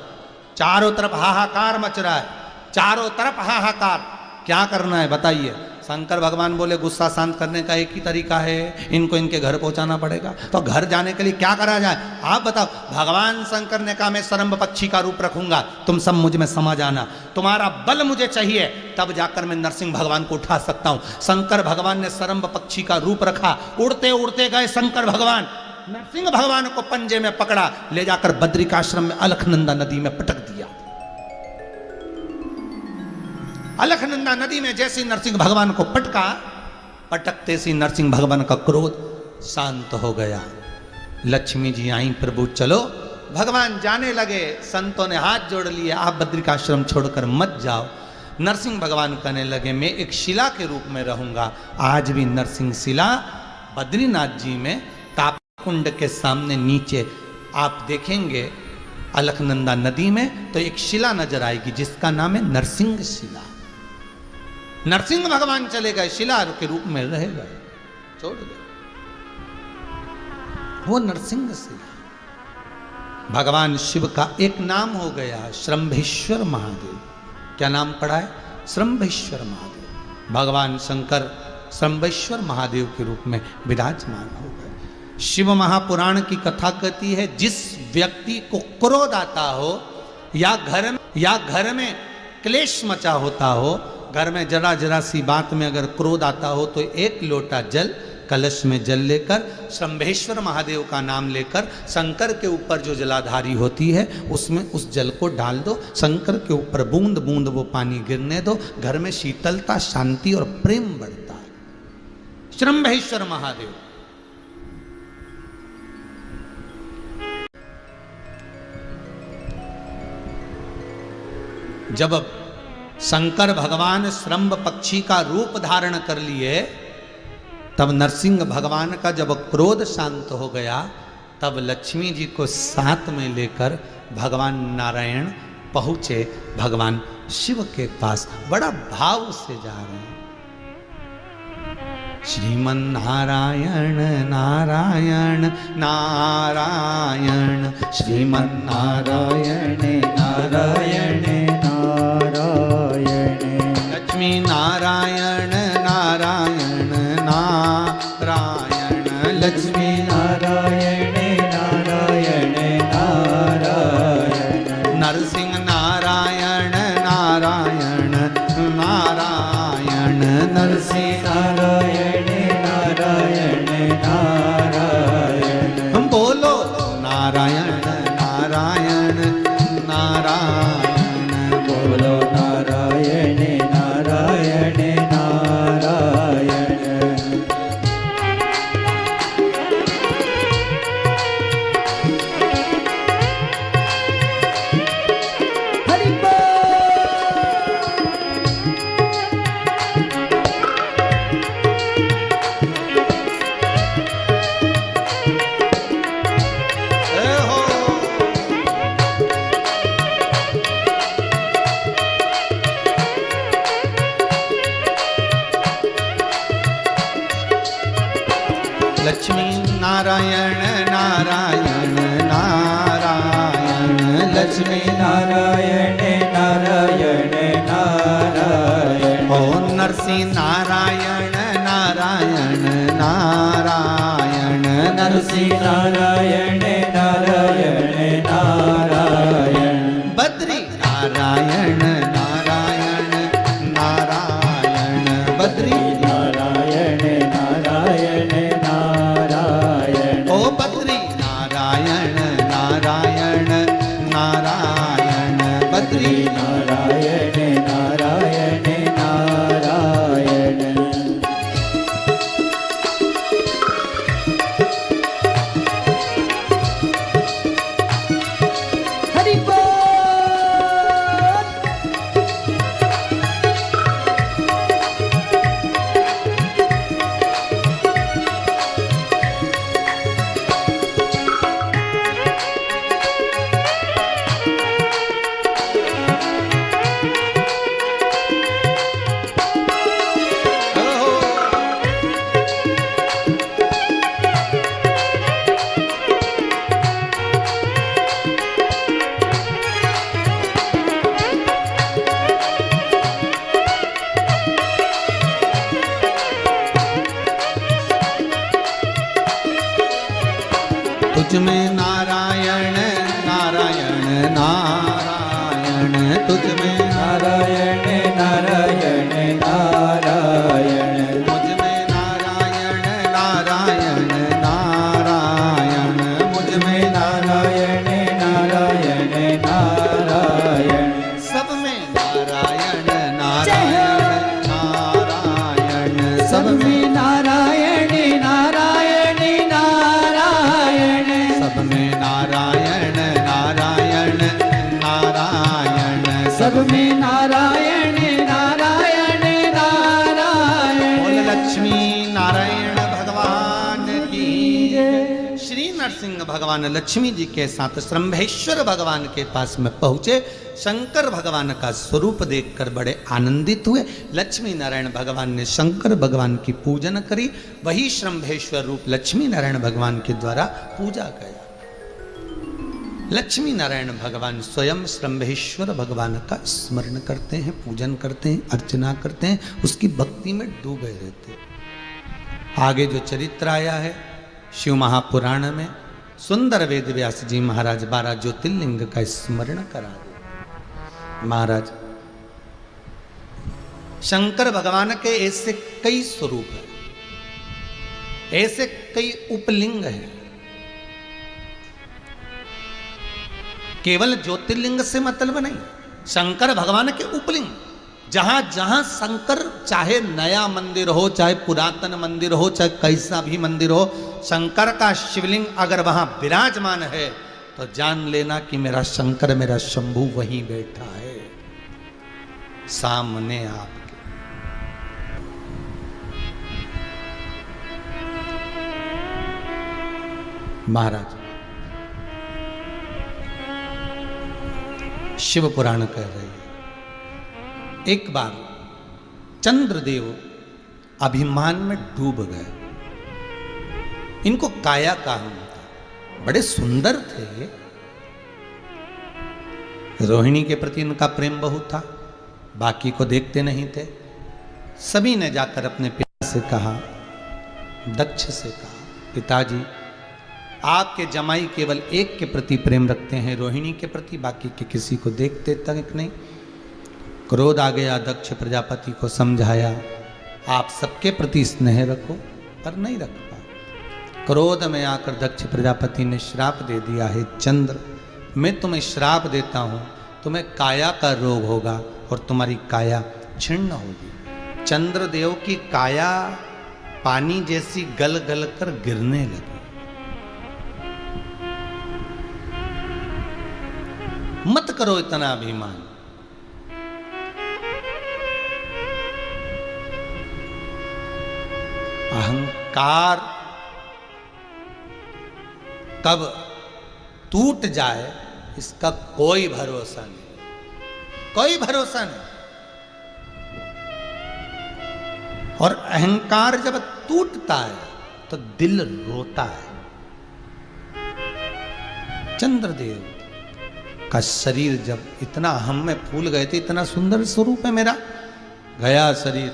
चारों तरफ हाहाकार मच रहा है, चारों तरफ हाहाकार। क्या करना है बताइए? शंकर भगवान बोले गुस्सा शांत करने का एक ही तरीका है, इनको इनके घर पहुंचाना पड़ेगा। तो घर जाने के लिए क्या करा जाए आप बताओ? भगवान शंकर ने कहा मैं सरम्भ पक्षी का रूप रखूंगा, तुम सब मुझ में समा जाना, तुम्हारा बल मुझे चाहिए, तब जाकर मैं नरसिंह भगवान को उठा सकता हूं। शंकर भगवान ने सरम्भ पक्षी का रूप रखा, उड़ते उड़ते गए शंकर भगवान, नरसिंह भगवान को पंजे में पकड़ा, ले जाकर बद्रिकाश्रम में अलखनंदा नदी में पटक दिया। अलखनंदा नदी में जैसे नरसिंह भगवान को पटका, पटकते से नरसिंह भगवान का क्रोध शांत हो गया। लक्ष्मी जी आई, प्रभु चलो। भगवान जाने लगे, संतों ने हाथ जोड़ लिए, आप बद्रिकाश्रम छोड़कर मत जाओ। नरसिंह भगवान कहने लगे मैं एक शिला के रूप में रहूंगा। आज भी नरसिंह शिला बद्रीनाथ जी में तापकुंड के सामने नीचे आप देखेंगे अलखनंदा नदी में तो एक शिला नजर आएगी जिसका नाम है नरसिंह शिला। नरसिंह भगवान चले गए, शिला के रूप में रह गए, छोड़ गए, वो नरसिंह शिला। भगवान शिव का एक नाम हो गया श्रंभेश्वर महादेव। क्या नाम पड़ा है? श्रंभेश्वर महादेव। भगवान शंकर श्रंभेश्वर महादेव के रूप में विराजमान हो गए। शिव महापुराण की कथा कहती है जिस व्यक्ति को क्रोध आता हो या घर में क्लेश मचा होता हो, घर में जरा जरा सी बात में अगर क्रोध आता हो तो एक लोटा जल, कलश में जल लेकर शंभेश्वर महादेव का नाम लेकर शंकर के ऊपर जो जलाधारी होती है उसमें उस जल को डाल दो, शंकर के ऊपर बूंद बूंद वो पानी गिरने दो, घर में शीतलता, शांति और प्रेम बढ़ता है। शंभेश्वर महादेव। जब शंकर भगवान श्रंभ पक्षी का रूप धारण कर लिए, तब नरसिंह भगवान का जब क्रोध शांत हो गया, तब लक्ष्मी जी को साथ में लेकर भगवान नारायण पहुंचे भगवान शिव के पास। बड़ा भाव से जा रहे हैं। श्रीमन नारायण नारायण नारायण, श्रीमन नारायण नारायण नारायण, लक्ष्मी नारायण नारायण नारायण, लक्ष्मी नारायण नारायण नारायण, नरसिंह नारायण नारायण नारायण, नरसिंह नारायण नारायण नारायण। बोलो नारायण नारायण नारायण, बोलो नारायण नारायण नारायण। नारायण नारायण नारायण, लक्ष्मी नारायण नारायण नारायण। ओ नरसिंह नारायण नारायण नारायण, नरसिंह नारायण नारायण नारायण। बद्री नारायण नारायण नारायण, बद्री नारायण नारायण नारायण। ओ बद्री नारायण नारायण नारायण, बद्री नारायण नारायण नारायण। हरि बोल। तुझ में नारायण नारायण नारायण, तुझ में नारायण नारायण नारायण। मुझ में नारायण नारायण नारायण, मुझ में नारायण नारायण नारायण। सब में नारायण नारायण नारायण, सब में नारायण नारायण नारायण। सब में नारायण नारायण नारायण, सब में नारायण नारायण नारायण। बोल लक्ष्मी नारायण भगवान की जय। श्री नरसिंह भगवान लक्ष्मी जी के साथ श्रंभेश्वर भगवान के पास में पहुंचे। शंकर भगवान का स्वरूप देखकर बड़े आनंदित हुए। लक्ष्मी नारायण भगवान ने शंकर भगवान की पूजन करी। वही श्रंभेश्वर रूप लक्ष्मी नारायण भगवान के द्वारा पूजा किया। लक्ष्मी नारायण भगवान स्वयं श्रंभेश्वर भगवान का स्मरण करते हैं, पूजन करते हैं, अर्चना करते हैं, उसकी भक्ति में डूबे रहते हैं। आगे जो चरित्र आया है शिव महापुराण में, सुंदर वेद व्यास जी महाराज 12 ज्योतिर्लिंग का स्मरण करा दे। महाराज शंकर भगवान के ऐसे कई स्वरूप हैं, ऐसे कई उपलिंग हैं। केवल ज्योतिर्लिंग से मतलब नहीं, शंकर भगवान के उपलिंग, जहां जहां शंकर, चाहे नया मंदिर हो, चाहे पुरातन मंदिर हो, चाहे कैसा भी मंदिर हो, शंकर का शिवलिंग अगर वहां विराजमान है तो जान लेना कि मेरा शंकर, मेरा शंभू वहीं बैठा है सामने आपके। महाराज शिव पुराण कह रहे हैं, एक बार चंद्रदेव अभिमान में डूब गए। इनको काया काम था, बड़े सुंदर थे, रोहिणी के प्रति इनका प्रेम बहुत था, बाकी को देखते नहीं थे। सभी ने जाकर अपने पिता से कहा, दक्ष से कहा, पिताजी आपके जमाई केवल एक के प्रति प्रेम रखते हैं, रोहिणी के प्रति, बाकी के किसी को देखते तक नहीं। क्रोध आ गया, दक्ष प्रजापति को समझाया, आप सबके प्रति स्नेह रखो, पर नहीं रख पाए। क्रोध में आकर दक्ष प्रजापति ने श्राप दे दिया है, चंद्र मैं तुम्हें श्राप देता हूँ, तुम्हें काया का रोग होगा और तुम्हारी काया छिन्न होगी। चंद्रदेव की काया पानी जैसी गल गल कर गिरने लगी। मत करो इतना अभिमान। अहंकार कब टूट जाए इसका कोई भरोसा नहीं, कोई भरोसा नहीं। और अहंकार जब टूटता है तो दिल रोता है। चंद्रदेव का शरीर जब इतना हम में फूल गए थे, इतना सुंदर स्वरूप है मेरा, गया शरीर,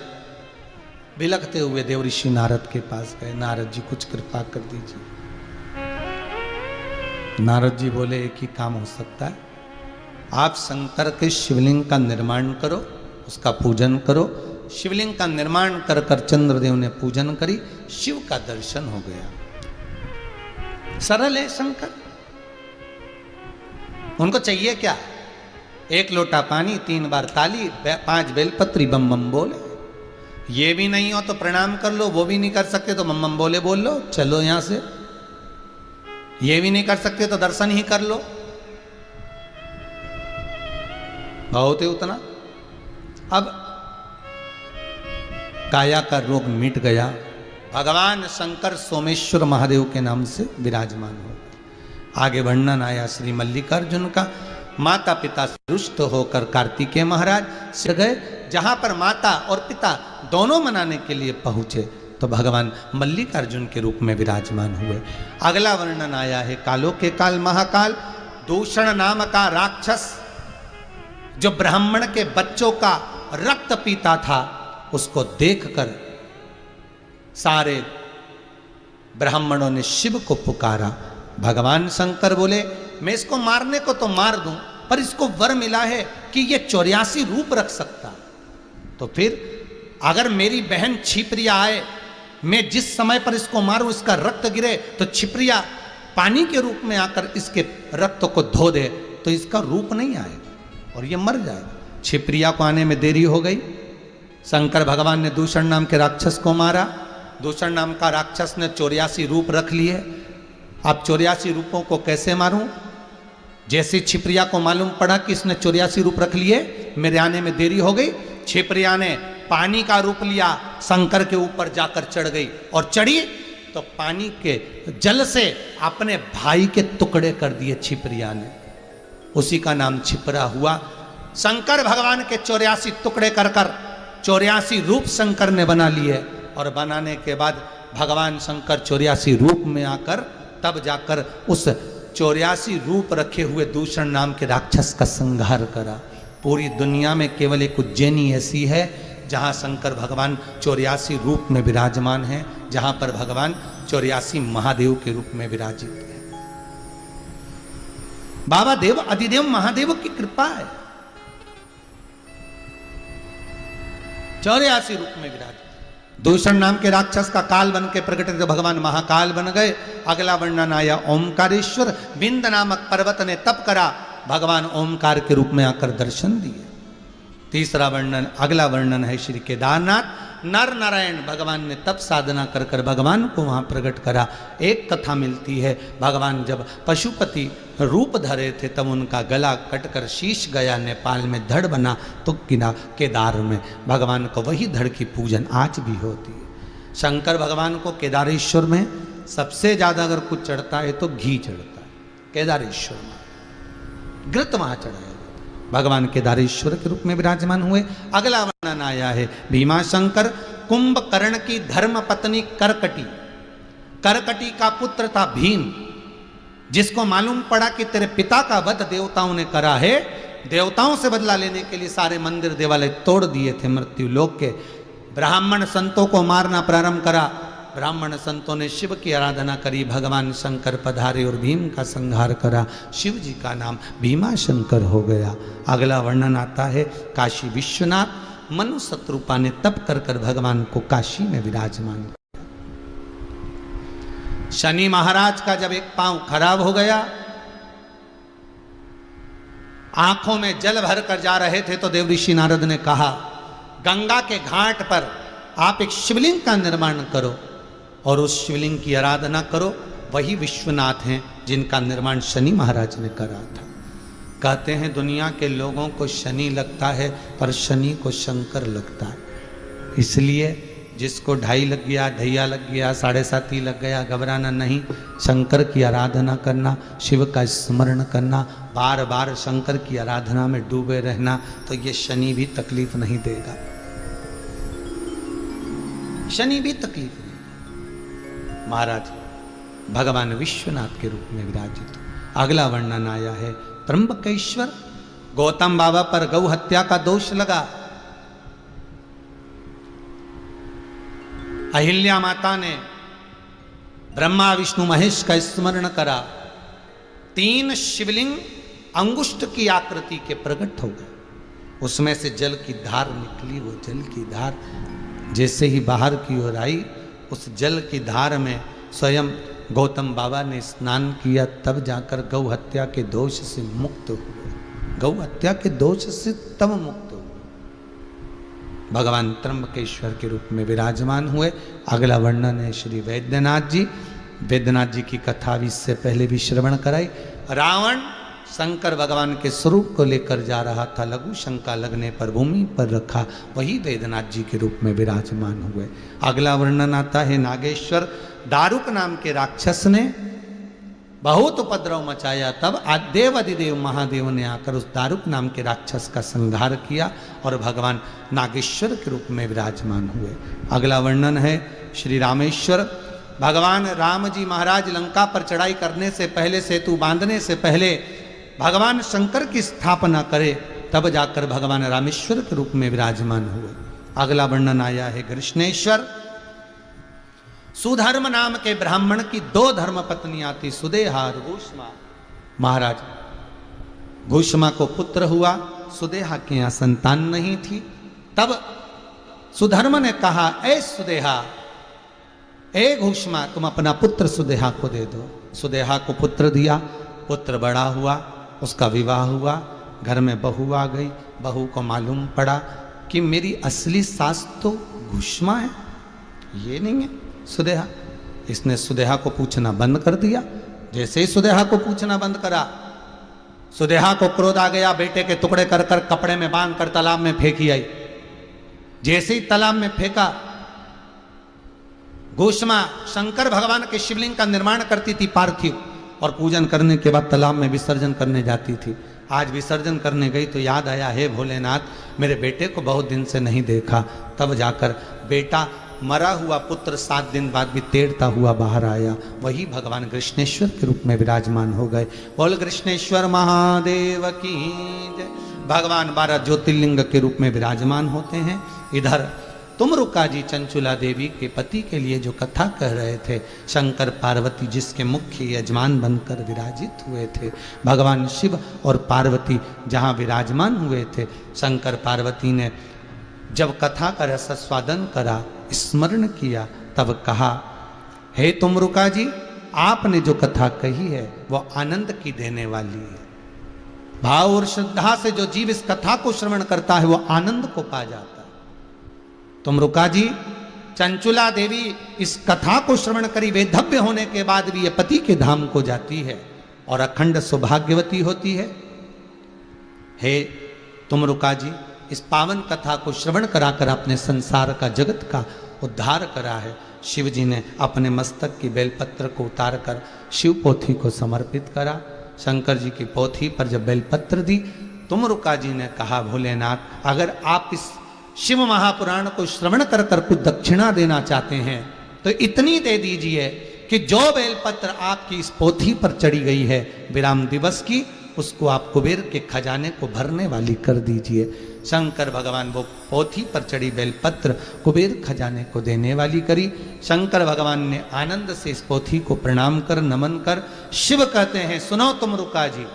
बिलखते हुए देव ऋषि नारद के पास गए। नारद जी कुछ कृपा कर दीजिए। नारद जी बोले एक ही काम हो सकता है, आप शंकर के शिवलिंग का निर्माण करो, उसका पूजन करो। शिवलिंग का निर्माण कर कर चंद्रदेव ने पूजन करी, शिव का दर्शन हो गया। सरल है शंकर, उनको चाहिए क्या? 1 लोटा पानी, 3 बार ताली, 5 बेलपत्री, बम बम बोले। ये भी नहीं हो तो प्रणाम कर लो, वो भी नहीं कर सकते तो बम बम बोले बोल लो, चलो यहां से। ये भी नहीं कर सकते तो दर्शन ही कर लो, बहुत है उतना। अब काया का रोग मिट गया, भगवान शंकर सोमेश्वर महादेव के नाम से विराजमान हो। आगे वर्णन आया श्री मल्लिकार्जुन का। माता पिता से रुष्ट होकर कार्तिकेय महाराज से गए, जहां पर माता और पिता दोनों मनाने के लिए पहुंचे तो भगवान मल्लिकार्जुन के रूप में विराजमान हुए। अगला वर्णन आया है कालों के काल महाकाल दूषण नाम का राक्षस, जो ब्राह्मण के बच्चों का रक्त पीता था, उसको देखकर सारे ब्राह्मणों ने शिव को पुकारा। भगवान शंकर बोले मैं इसको मारने को तो मार दूं, पर इसको वर मिला है कि ये 84 रूप रख सकता। तो फिर अगर मेरी बहन छिपरिया आए, मैं जिस समय पर इसको मारूं, इसका रक्त गिरे, तो छिपरिया पानी के रूप में आकर इसके रक्त को धो दे, तो इसका रूप नहीं आएगा और ये मर जाएगा। छिपरिया को आने में देरी हो गई। शंकर भगवान ने दूषण नाम के राक्षस को मारा। दूषण नाम का राक्षस ने 84 रूप रख लिए। अब 84 रूपों को कैसे मारूं? जैसे छिपरिया को मालूम पड़ा कि इसने 84 रूप रख लिए, मेरे आने में देरी हो गई, छिपरिया ने पानी का रूप लिया, शंकर के ऊपर जाकर चढ़ गई और चढ़ी तो पानी के जल से अपने भाई के टुकड़े कर दिए छिपरिया ने। उसी का नाम छिपरा हुआ। शंकर भगवान के 84 टुकड़े कर कर 84 रूप शंकर ने बना लिए, और बनाने के बाद भगवान शंकर 84 रूप में आकर तब जाकर उस 84 रूप रखे हुए दूषण नाम के राक्षस का संहार करा। पूरी दुनिया में केवल एक उज्जैनी ऐसी है जहां शंकर भगवान 84 रूप में विराजमान है, जहां पर भगवान 84 महादेव के रूप में विराजित है। बाबा देव अधिदेव महादेव की कृपा है, 84 रूप में विराजित। दूषण नाम के राक्षस का काल बन के प्रकट तो भगवान महाकाल बन गए। अगला वर्णन आया ओमकारेश्वर। विंद नामक पर्वत ने तप करा, भगवान ओमकार के रूप में आकर दर्शन दिए। तीसरा वर्णन, अगला वर्णन है श्री केदारनाथ। नर नारायण भगवान ने तप साधना कर कर भगवान को वहां प्रकट करा। एक कथा मिलती है, भगवान जब पशुपति रूप धरे थे तब उनका गला कटकर शीश गया नेपाल में, धड़ बना तो किना केदार में। भगवान को वही धड़ की पूजन आज भी होती है। शंकर भगवान को केदारेश्वर में सबसे ज्यादा अगर कुछ चढ़ता है तो घी चढ़ता है। केदारेश्वर में घृत वहां चढ़ाया, भगवान केदारेश्वर के रूप में विराजमान हुए। अगला वर्णन आया है भीमा शंकर। कुंभकर्ण की धर्म पत्नी करकटी, करकटी का पुत्र था भीम, जिसको मालूम पड़ा कि तेरे पिता का वध देवताओं ने करा है, देवताओं से बदला लेने के लिए सारे मंदिर देवालय तोड़ दिए थे मृत्यु लोक के। ब्राह्मण संतों को मारना प्रारंभ करा। ब्राह्मण संतों ने शिव की आराधना करी, भगवान शंकर पधारे और भीम का संहार करा। शिव जी का नाम भीमा शंकर हो गया। अगला वर्णन आता है काशी विश्वनाथ। मनु शत्रुपा ने तप कर कर भगवान को काशी में विराजमान किया। शनि महाराज का जब एक पांव खराब हो गया, आंखों में जल भर कर जा रहे थे, तो देव ऋषि नारद ने कहा गंगा के घाट पर आप एक शिवलिंग का निर्माण करो और उस शिवलिंग की आराधना करो। वही विश्वनाथ हैं जिनका निर्माण शनि महाराज ने करा था। कहते हैं दुनिया के लोगों को शनि लगता है, पर शनि को शंकर लगता है। इसलिए जिसको 2.5 लग गया, ढैया लग गया, 7.5 लग गया, घबराना नहीं। शंकर की आराधना करना, शिव का स्मरण करना, बार बार शंकर की आराधना में डूबे रहना, तो ये शनि भी तकलीफ नहीं देगा। शनि भी तकलीफ नहीं। महाराज भगवान विश्वनाथ के रूप में विराजित। अगला वर्णन आया है त्र्यंबकेश्वर। गौतम बाबा पर गौ हत्या का दोष लगा। अहिल्या माता ने ब्रह्मा विष्णु महेश का स्मरण करा। 3 शिवलिंग अंगुष्ठ की आकृति के प्रकट हो गए। उसमें से जल की धार निकली। वो जल की धार जैसे ही बाहर की ओर आई, उस जल की धार में स्वयं गौतम बाबा ने स्नान किया, तब जाकर गौ हत्या के दोष से मुक्त हुए। गौ हत्या के दोष से तब मुक्त हुए। भगवान त्र्यंबकेश्वर के रूप में विराजमान हुए। अगला वर्णन है श्री वैद्यनाथ जी। वैद्यनाथ जी की कथा भी इससे पहले भी श्रवण कराई। रावण शंकर भगवान के स्वरूप को लेकर जा रहा था, लघु शंका लगने पर भूमि पर रखा, वही वैद्यनाथ जी के रूप में विराजमान हुए। अगला वर्णन आता है नागेश्वर। दारुक नाम के राक्षस ने बहुत उपद्रव मचाया, तब देव अधिदेव महादेव ने आकर उस दारुक नाम के राक्षस का संहार किया और भगवान नागेश्वर के रूप में विराजमान हुए। अगला वर्णन है श्री रामेश्वर। भगवान राम जी महाराज लंका पर चढ़ाई करने से पहले, सेतु बांधने से पहले भगवान शंकर की स्थापना करे, तब जाकर भगवान रामेश्वर के रूप में विराजमान हुए। अगला वर्णन आया है कृष्णेश्वर। सुधर्म नाम के ब्राह्मण की 2 धर्म पत्नियां थी, सुदेहा और घूष्मा। महाराज घूष्मा को पुत्र हुआ, सुदेहा के यहां संतान नहीं थी। तब सुधर्म ने कहा, ए सुदेहा, ए घूष्मा, तुम अपना पुत्र सुदेहा को दे दो। सुदेहा को पुत्र दिया। पुत्र बड़ा हुआ, उसका विवाह हुआ, घर में बहू आ गई। बहू को मालूम पड़ा कि मेरी असली सास तो घूष्मा है, ये नहीं है सुदेहा। इसने सुदेहा को पूछना बंद कर दिया। जैसे ही सुदेहा को पूछना बंद करा, सुदेहा को क्रोध आ गया। बेटे के टुकड़े कर कर कपड़े में बांध कर तालाब में फेंकी आई। जैसे ही तालाब में फेंका, घूष्मा शंकर भगवान के शिवलिंग का निर्माण करती थी पार्थिव, और पूजन करने के बाद तालाब में विसर्जन करने जाती थी। आज विसर्जन करने गई तो याद आया, हे भोलेनाथ, मेरे बेटे को बहुत दिन से नहीं देखा। तब जाकर बेटा मरा हुआ पुत्र 7 दिन बाद भी तैरता हुआ बाहर आया। वही भगवान कृष्णेश्वर के रूप में विराजमान हो गए। बोल कृष्णेश्वर महादेव की जय। भगवान 12 ज्योतिर्लिंग के रूप में विराजमान होते हैं। इधर तुमरुका जी चंचुला देवी के पति के लिए जो कथा कह रहे थे, शंकर पार्वती जिसके मुख्य यजमान बनकर विराजित हुए थे, भगवान शिव और पार्वती जहाँ विराजमान हुए थे, शंकर पार्वती ने जब कथा का रसास्वादन करा, स्मरण किया, तब कहा, हे तुमरुका जी, आपने जो कथा कही है वो आनंद की देने वाली है। भाव और श्रद्धा से जो जीव इस कथा को श्रवण करता है वो आनंद को पा जाता है। तुमरुका जी, चंचुला देवी इस कथा को श्रवण करी वैधव्य होने के बाद भी ये पति के धाम को जाती है और अखंड सौभाग्यवती होती है। हे तुमरुका जी, इस पावन कथा को श्रवण कराकर अपने संसार का, जगत का उद्धार करा है। शिव जी ने अपने मस्तक की बेलपत्र को उतारकर शिव पोथी को समर्पित करा। शंकर जी की पोथी पर जब बेलपत्र दी, तुमरुका जी ने कहा, भोलेनाथ, अगर आप इस शिव महापुराण को श्रवण कर कर कुछ दक्षिणा देना चाहते हैं तो इतनी दे दीजिए कि जो बेलपत्र आपकी इस पोथी पर चढ़ी गई है विराम दिवस की, उसको आप कुबेर के खजाने को भरने वाली कर दीजिए। शंकर भगवान वो पोथी पर चढ़ी बेलपत्र कुबेर खजाने को देने वाली करी। शंकर भगवान ने आनंद से इस पोथी को प्रणाम कर, नमन कर, शिव कहते हैं, सुनो तुमरुका जी,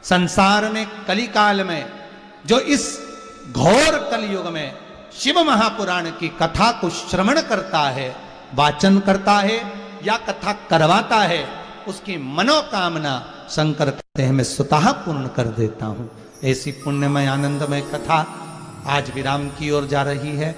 संसार में कलिकाल में जो इस घोर कलयुग में शिव महापुराण की कथा को श्रवण करता है, वाचन करता है या कथा करवाता है, उसकी मनोकामना शंकर कहते हैं मैं स्वतः पूर्ण कर देता हूं। ऐसी पुण्यमय आनंदमय कथा आज विराम की ओर जा रही है।